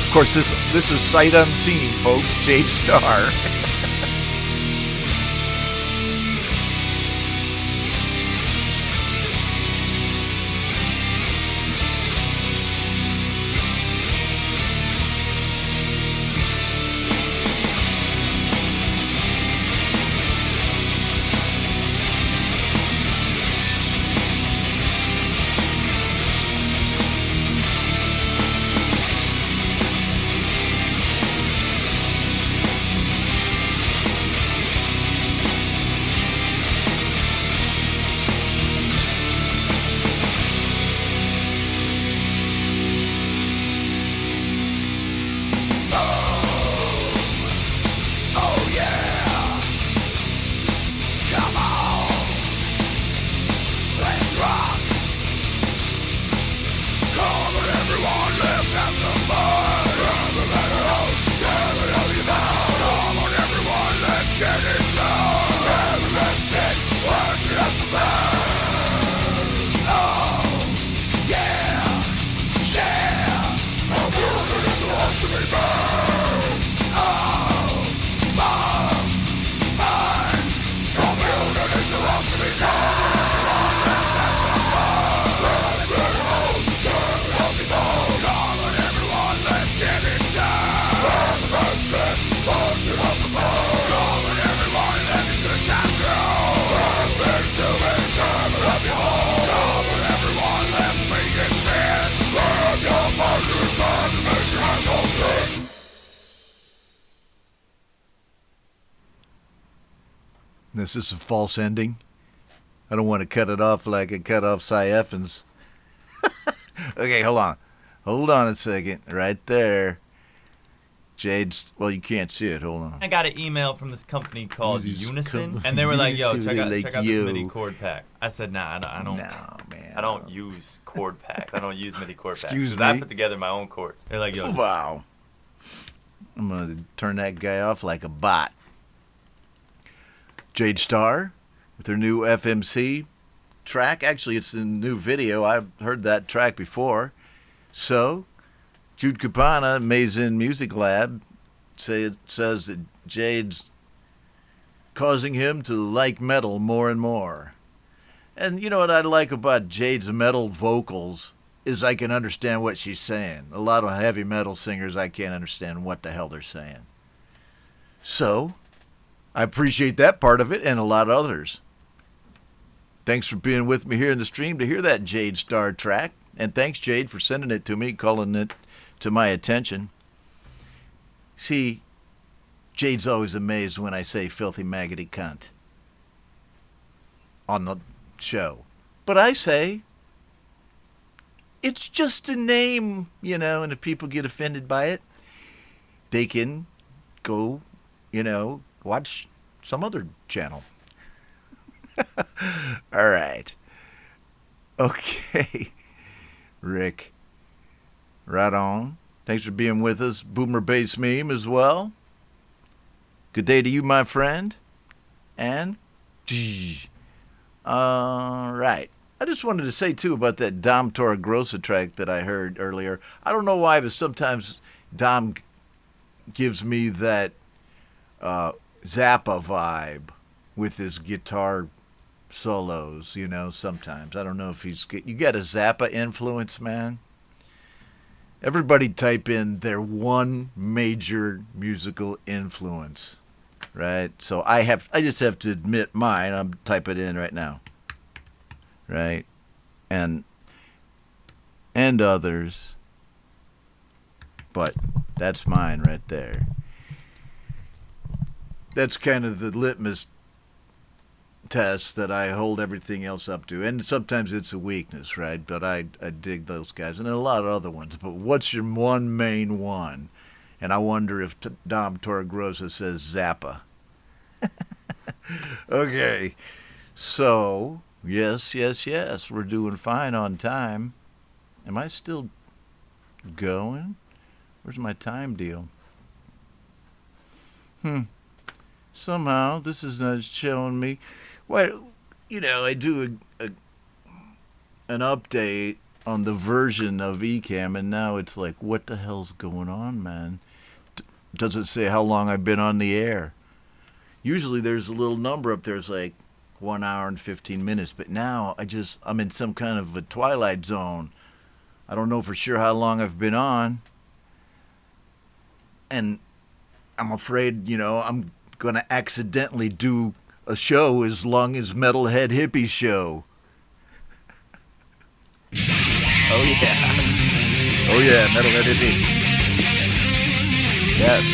Of course, this is sight unseen, folks. Jade Star. This is a false ending. I don't want to cut it off like I cut off Cy Effins. Okay, hold on. Hold on a second. Right there. Jade's, well, you can't see it. Hold on. I got an email from this company called This Unison, company- and they were like, "Yo, Unison, check out like this MIDI you. chord pack." I said, "Nah, I don't. No, man. I don't use chord packs. I don't use MIDI chord packs. Excuse 'Cause I me? put together my own chords." They're like, "Yo, Wow. I'm going to turn that guy off like a bot. Jade Star with her new FMC track. Actually, it's a new video. I've heard that track before. So, Jude Capana, Amazing Music Lab, says that Jade's causing him to like metal more and more. And you know what I like about Jade's metal vocals is I can understand what she's saying. A lot of heavy metal singers, I can't understand what the hell they're saying. So, I appreciate that part of it and a lot of others. Thanks for being with me here in the stream to hear that Jade Star track. And thanks, Jade, for sending it to me, calling it to my attention. See, Jade's always amazed when I say filthy maggoty cunt. on the show. But I say, it's just a name, you know, and if people get offended by it, they can go, you know, watch some other channel. All right. Okay. Rick. Right on. Thanks for being with us. Boomer Bass Meme as well. Good day to you, my friend. And, all right. I just wanted to say, too, about that Dom Torregrossa track that I heard earlier. I don't know why, but sometimes Dom gives me that Zappa vibe with his guitar solos, you know, sometimes. I don't know if you got a Zappa influence, man? Everybody type in their one major musical influence, right? So I just have to admit mine. I'm typing it in right now, right? And others, but that's mine right there. That's kind of the litmus test that I hold everything else up to. And sometimes it's a weakness, right? But I dig those guys. And a lot of other ones. But what's your one main one? And I wonder if Dom Torregrossa says Zappa. Okay. So, yes. We're doing fine on time. Am I still going? Where's my time deal? Somehow, this is not showing me. Well, you know, I do an update on the version of Ecamm, and now it's like, what the hell's going on, man? Doesn't say how long I've been on the air. Usually there's a little number up there, it's like 1 hour and 15 minutes, but now I'm in some kind of a twilight zone. I don't know for sure how long I've been on, and I'm afraid, you know, I'm going to accidentally do a show as long as Metalhead Hippie Show. Oh yeah, Metalhead Hippie. Yes.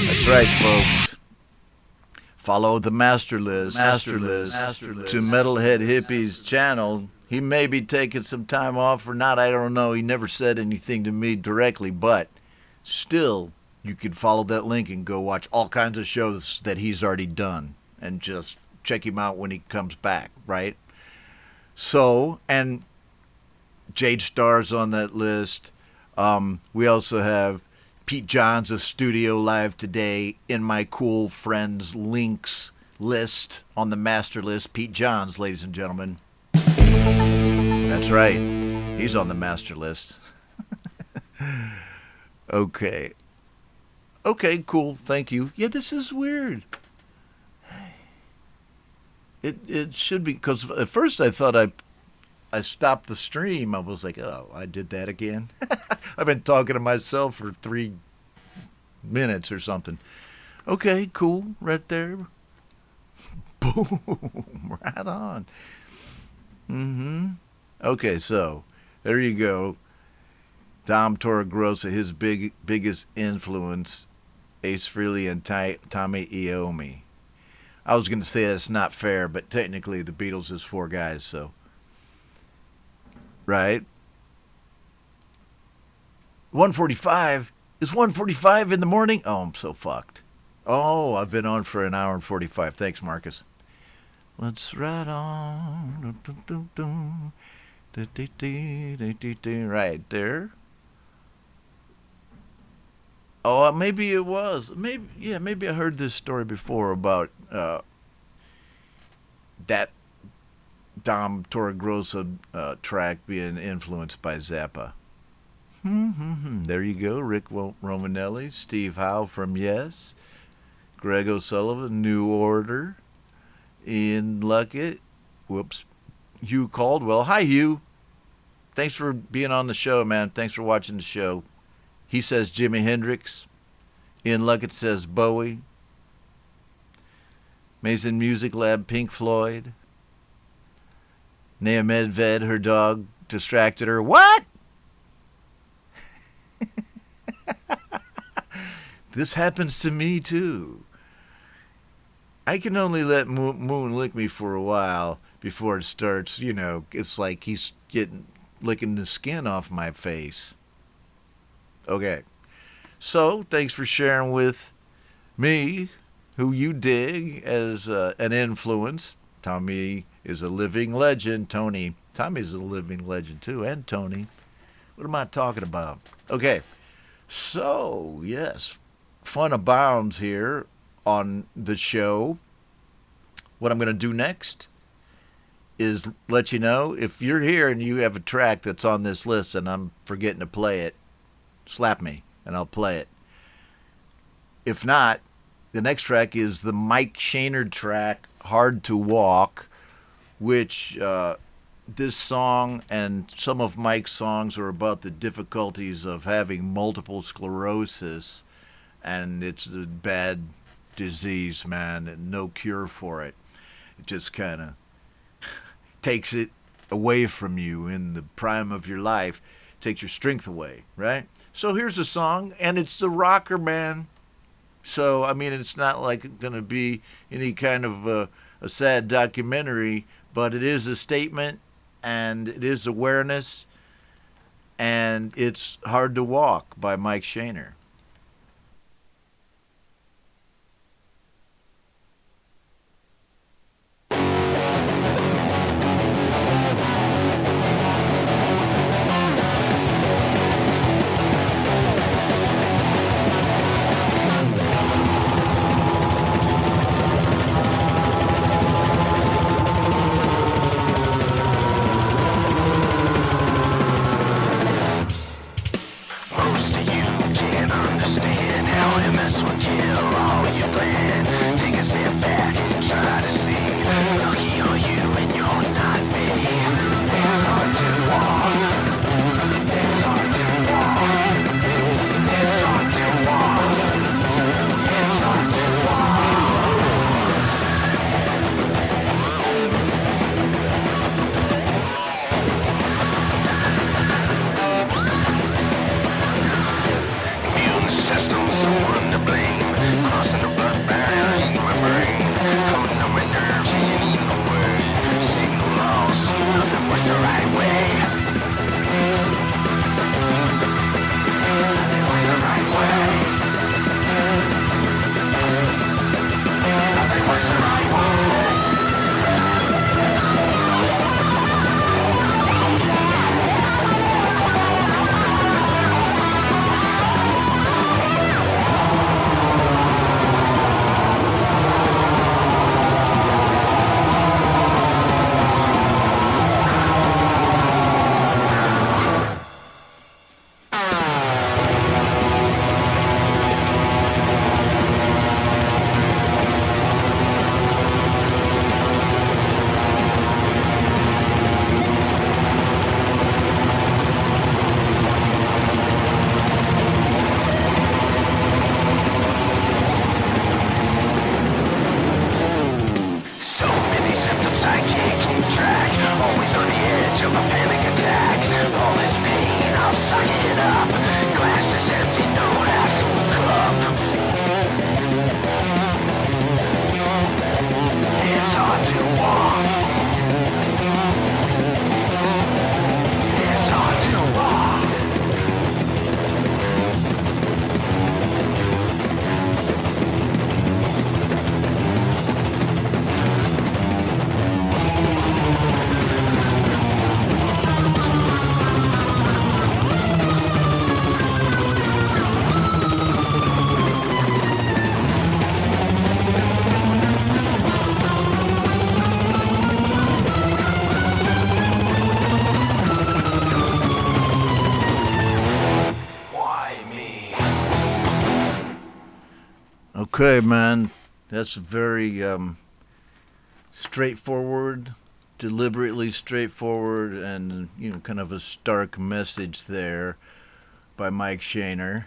That's right, folks. Follow the Master List to Metalhead Hippie's channel. He may be taking some time off or not, I don't know. He never said anything to me directly, but still, you can follow that link and go watch all kinds of shows that he's already done and just check him out when he comes back, right? So, and Jade Starr's on that list. We also have Pete Johns of Studio Live Today in my cool friends links list on the master list. Pete Johns, ladies and gentlemen. That's right. He's on the master list. Okay. Okay, cool. Thank you. Yeah, this is weird. It should be, because at first I thought I stopped the stream. I was like, oh, I did that again. I've been talking to myself for 3 minutes or something. Okay, cool. Right there. Boom. Right on. Okay, so there you go. Dom Torregrossa, his biggest influence, Ace Frehley and Tommy Iommi. I was going to say that's not fair, but technically the Beatles is 4 guys, so. Right? 1:45? Is 1:45 in the morning? Oh, I'm so fucked. Oh, I've been on for 1 hour and 45. Thanks, Marcus. Let's ride on. Right there. Oh, maybe it was. Maybe I heard this story before about that Dom Torregrossa track being influenced by Zappa. There you go. Rick Romanelli, Steve Howe from Yes, Greg O'Sullivan, New Order, Ian Luckett, Hugh Caldwell. Hi, Hugh. Thanks for being on the show, man. Thanks for watching the show. He says Jimi Hendrix. Ian Luckett says Bowie. Mason Music Lab, Pink Floyd. Nea Medved, her dog distracted her. What? This happens to me too. I can only let Moon lick me for a while before it starts, it's like he's licking the skin off my face. Okay. So, thanks for sharing with me who you dig as an influence. Tommy is a living legend. Tommy's a living legend too, and Tony. What am I talking about? Okay. So, yes, fun abounds here on the show. What I'm going to do next is let you know if you're here and you have a track that's on this list and I'm forgetting to play it, slap me and I'll play it. If not, the next track is the Mike Shaner track, Hard to Walk, which this song and some of Mike's songs are about the difficulties of having multiple sclerosis, and it's a bad disease, man, and no cure for it. It just kind of takes it away from you in the prime of your life, takes your strength away, right? So here's a song, and it's the rocker, man. So, I mean, it's not like going to be any kind of a sad documentary, but it is a statement, and it is awareness, and it's Hard to Walk by Mike Shaner. Most of you can't understand how MS will kill all your plan. Take a step back and try to see. Lucky on you and you're not me. It's hard to walk. It's hard to walk. It's hard to walk. It's hard to immune system, someone to blame. Crossing the blood barrier in my brain. Coming to my nerves, can't eat no word. Signal lost, nothing was the right way. Nothing was the right way. Nothing was the right way. So many symptoms I can't keep track. Always on the edge of a panic attack. All this pain, I'll suck it up. Glass is empty, no half full cup. It's hard to walk. It's hard to walk. Why me? Okay, man, that's very straightforward, deliberately straightforward, and kind of a stark message there by Mike Shaner.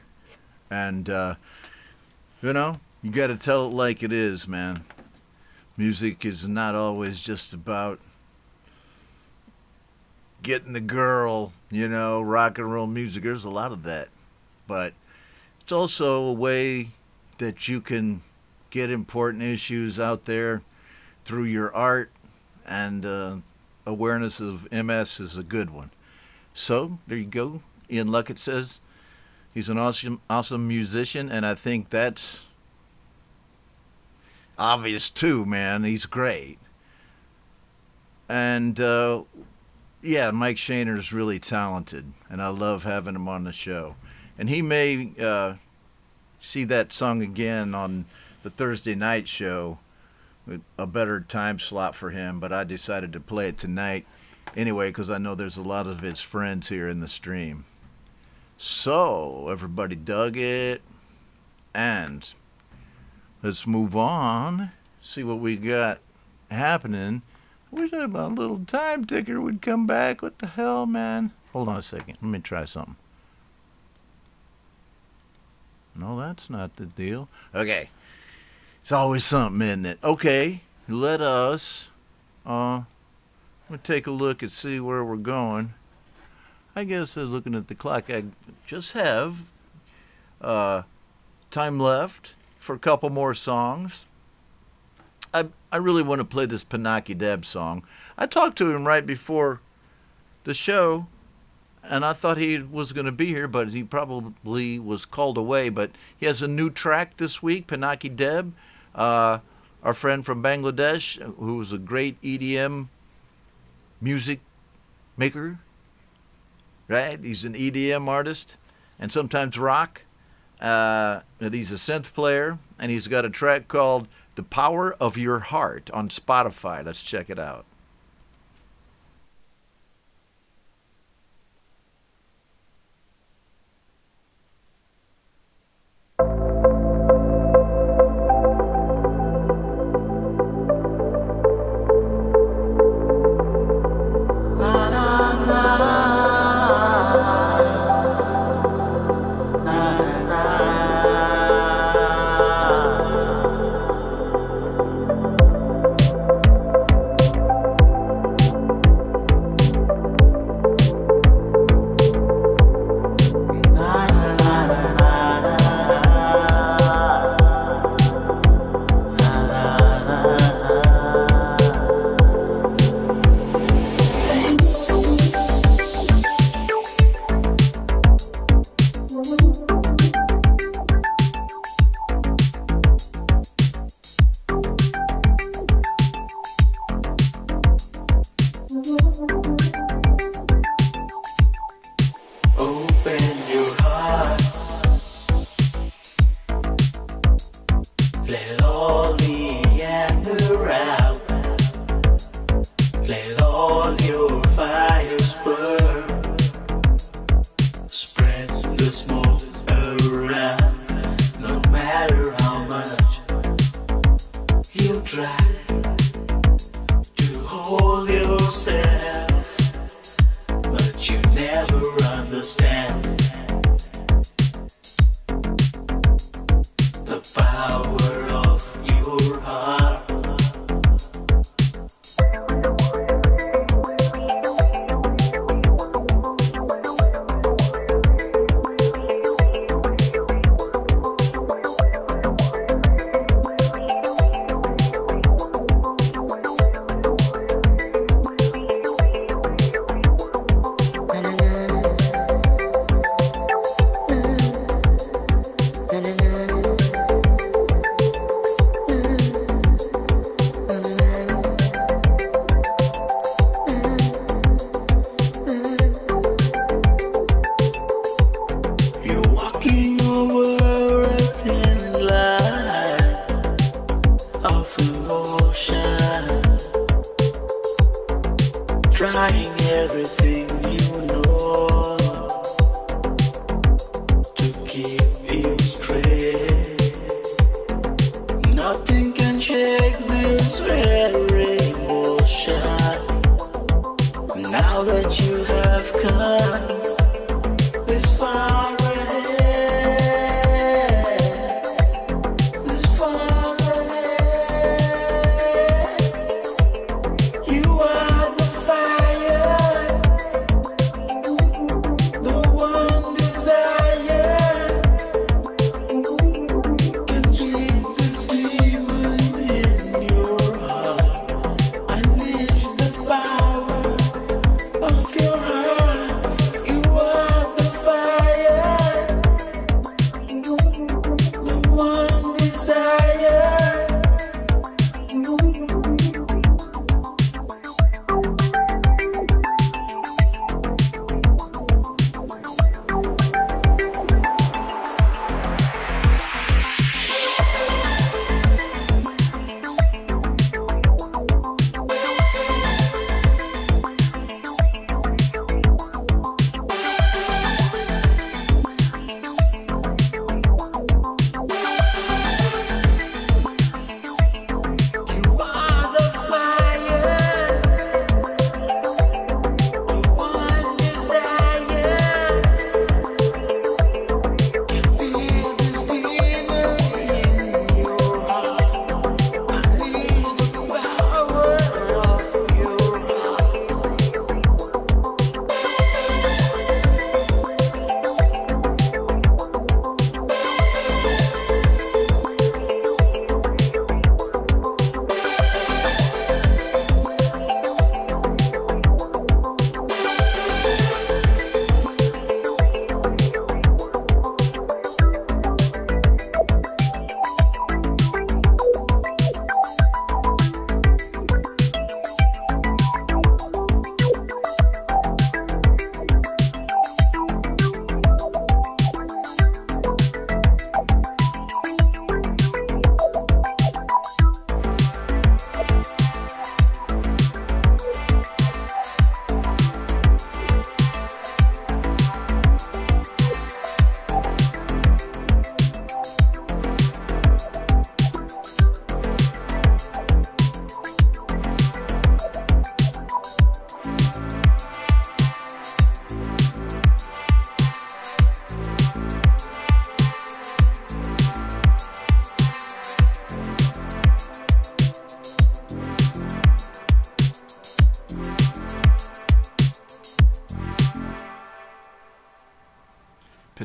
And you got to tell it like it is, man. Music is not always just about getting the girl, rock and roll music. There's a lot of that, but it's also a way that you can get important issues out there through your art, and awareness of MS is a good one. So there you go. Ian Luckett says he's an awesome musician, and I think that's obvious too, man. He's great. And yeah, Mike Shaner's really talented, and I love having him on the show. And he may see that song again on the Thursday night show with a better time slot for him, but I decided to play it tonight anyway because I know there's a lot of his friends here in the stream. So everybody dug it, and let's move on, see what we got happening. I wish my little time ticker would come back. What the hell, man? Hold on a second. Let me try something. No, that's not the deal. Okay. It's always something, isn't it? Okay, let us we'll take a look and see where we're going. I guess as looking at the clock, I just have time left for a couple more songs. I really want to play this Pinocchio Deb song. I talked to him right before the show, and I thought he was going to be here, but he probably was called away. But he has a new track this week, Pinocchio Deb, our friend from Bangladesh, who is a great EDM music maker, right? He's an EDM artist and sometimes rock. And he's a synth player, and he's got a track called The Power of Your Heart on Spotify. Let's check it out. Can keep this deep.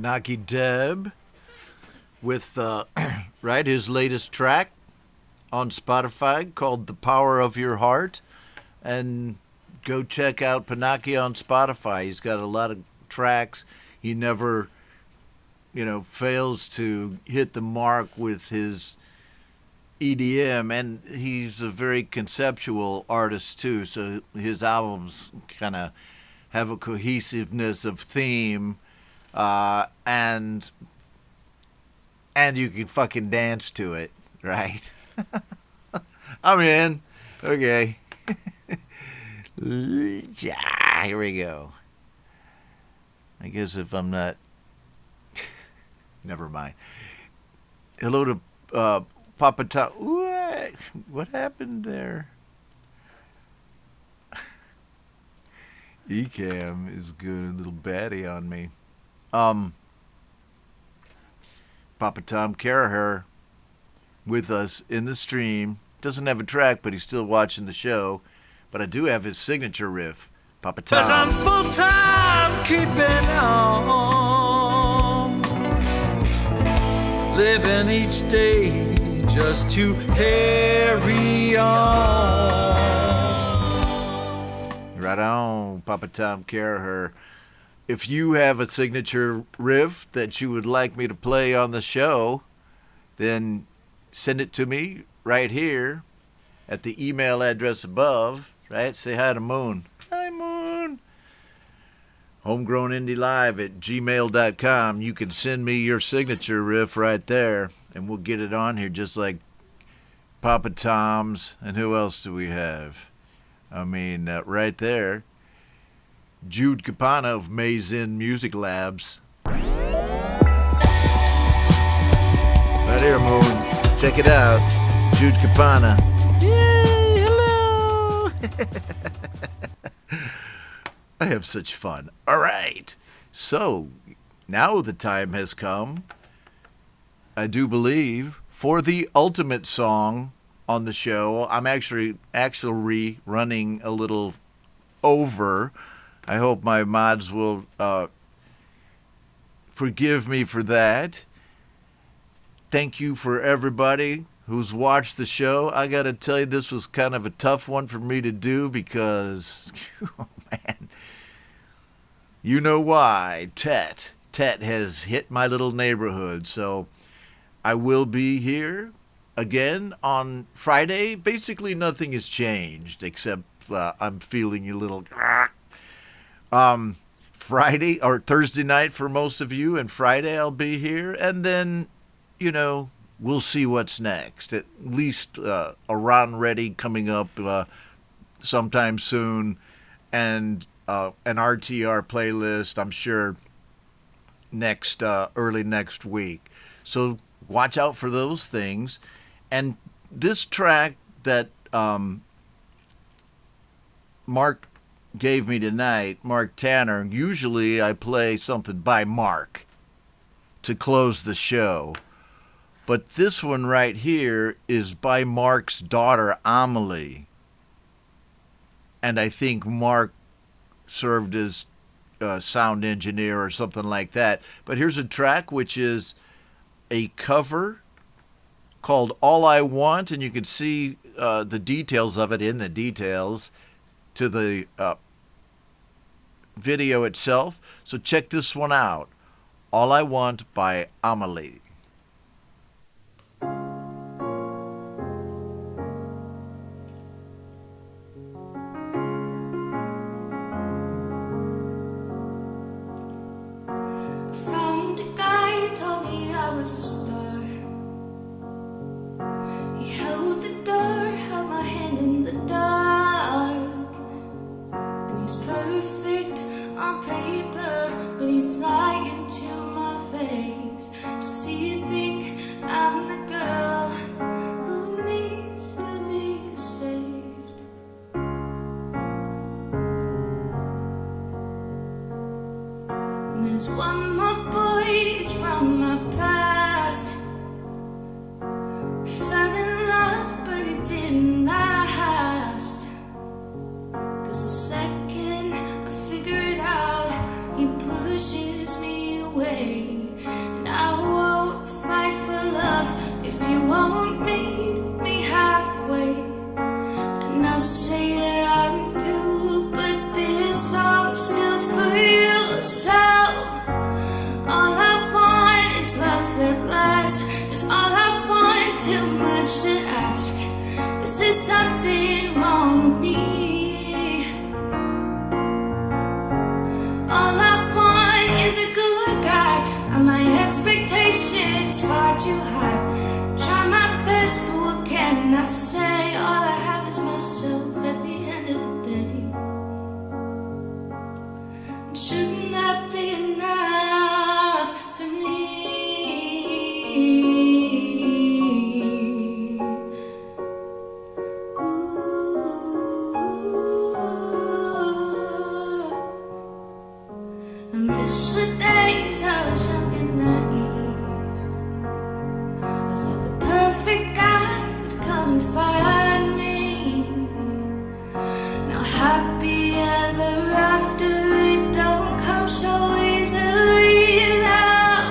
Pinocchio Deb with right, his latest track on Spotify called The Power of Your Heart. And go check out Pinocchio on Spotify. He's got a lot of tracks. He never, fails to hit the mark with his EDM, and he's a very conceptual artist too, so his albums kind of have a cohesiveness of theme, and you can fucking dance to it, right? I'm in. Okay. Yeah, here we go. I guess if I'm not... Never mind. Hello to Papa Tom. What happened there? Ecam is good, a little baddie on me. Papa Tom Caraher with us in the stream. Doesn't have a track, but he's still watching the show. But I do have his signature riff. Papa Tom. 'Cause I'm full-time keeping on, living each day just to carry on. Right on, Papa Tom Caraher. If you have a signature riff that you would like me to play on the show, then send it to me right here at the email address above, right? Say hi to Moon. Hi, Moon. homegrownindie@gmail.com. You can send me your signature riff right there, and we'll get it on here just like Papa Tom's. And who else do we have? I mean, right there, Jude Capana of Maze Inn Music Labs. Right here, Moon. Check it out. Jude Capana. Yay, hello. I have such fun. All right. So, now the time has come, I do believe, for the ultimate song on the show. I'm actually running a little over. I hope my mods will forgive me for that. Thank you for everybody who's watched the show. I got to tell you, this was kind of a tough one for me to do because, oh man, you know why. Tet has hit my little neighborhood. So I will be here again on Friday. Basically, nothing has changed except I'm feeling a little... Friday or Thursday night for most of you, and Friday I'll be here, and then, we'll see what's next. At least a Ron Ready coming up sometime soon, and an RTR playlist, I'm sure, early next week. So watch out for those things. And this track that Mark gave me tonight, Mark Tanner, usually I play something by Mark to close the show. But this one right here is by Mark's daughter, Amelie. And I think Mark served as sound engineer or something like that. But here's a track which is a cover called All I Want, and you can see the details of it in the details to the video itself. So check this one out. All I Want by Amelie. Found a guy who told me I was a star. He held the door, held my hand in the dark. And he's perfect on paper, but he's lying to my face to see something wrong with me? All I want is a good guy, and my expectations far too high. Try my best, but what can I say? All I have is myself at the end of the day. Shouldn't that be enough for me? I miss the days I was young and naive. I thought the perfect guy would come and find me. Now happy ever after, it don't come so easily now.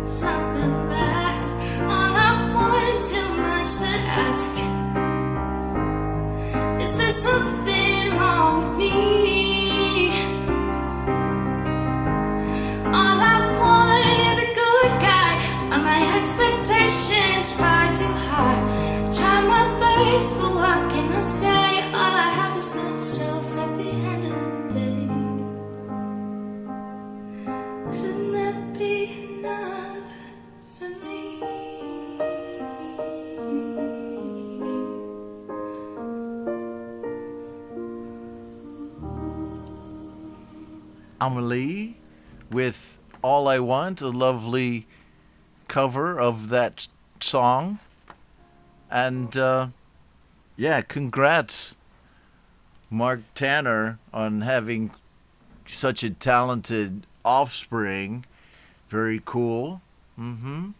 Something that all I want, too much to ask. Is there something wrong with me? All I want is a good guy, and my expectations far too high. Try my best, but what can I say? All I have is myself at the end of the day. Shouldn't that be enough for me? Amelie with All I Want, a lovely cover of that song. And yeah, congrats, Mark Tanner, on having such a talented offspring. Very cool. You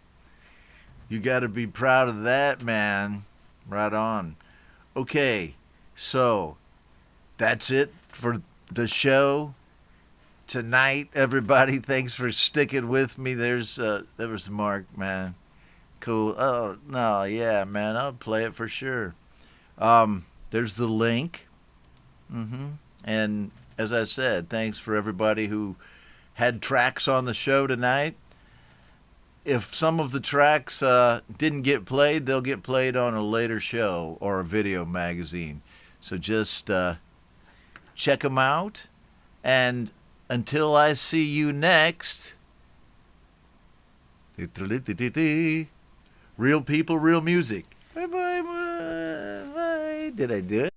got to be proud of that, man. Right on. Okay, so that's it for the show tonight, everybody. Thanks for sticking with me. There was Mark, man. Cool. Oh no, yeah, man, I'll play it for sure. There's the link. And as I said, thanks for everybody who had tracks on the show tonight. If some of the tracks didn't get played, they'll get played on a later show or a video magazine. So just check them out. And until I see you next, real people, real music. Bye bye bye. Did I do it?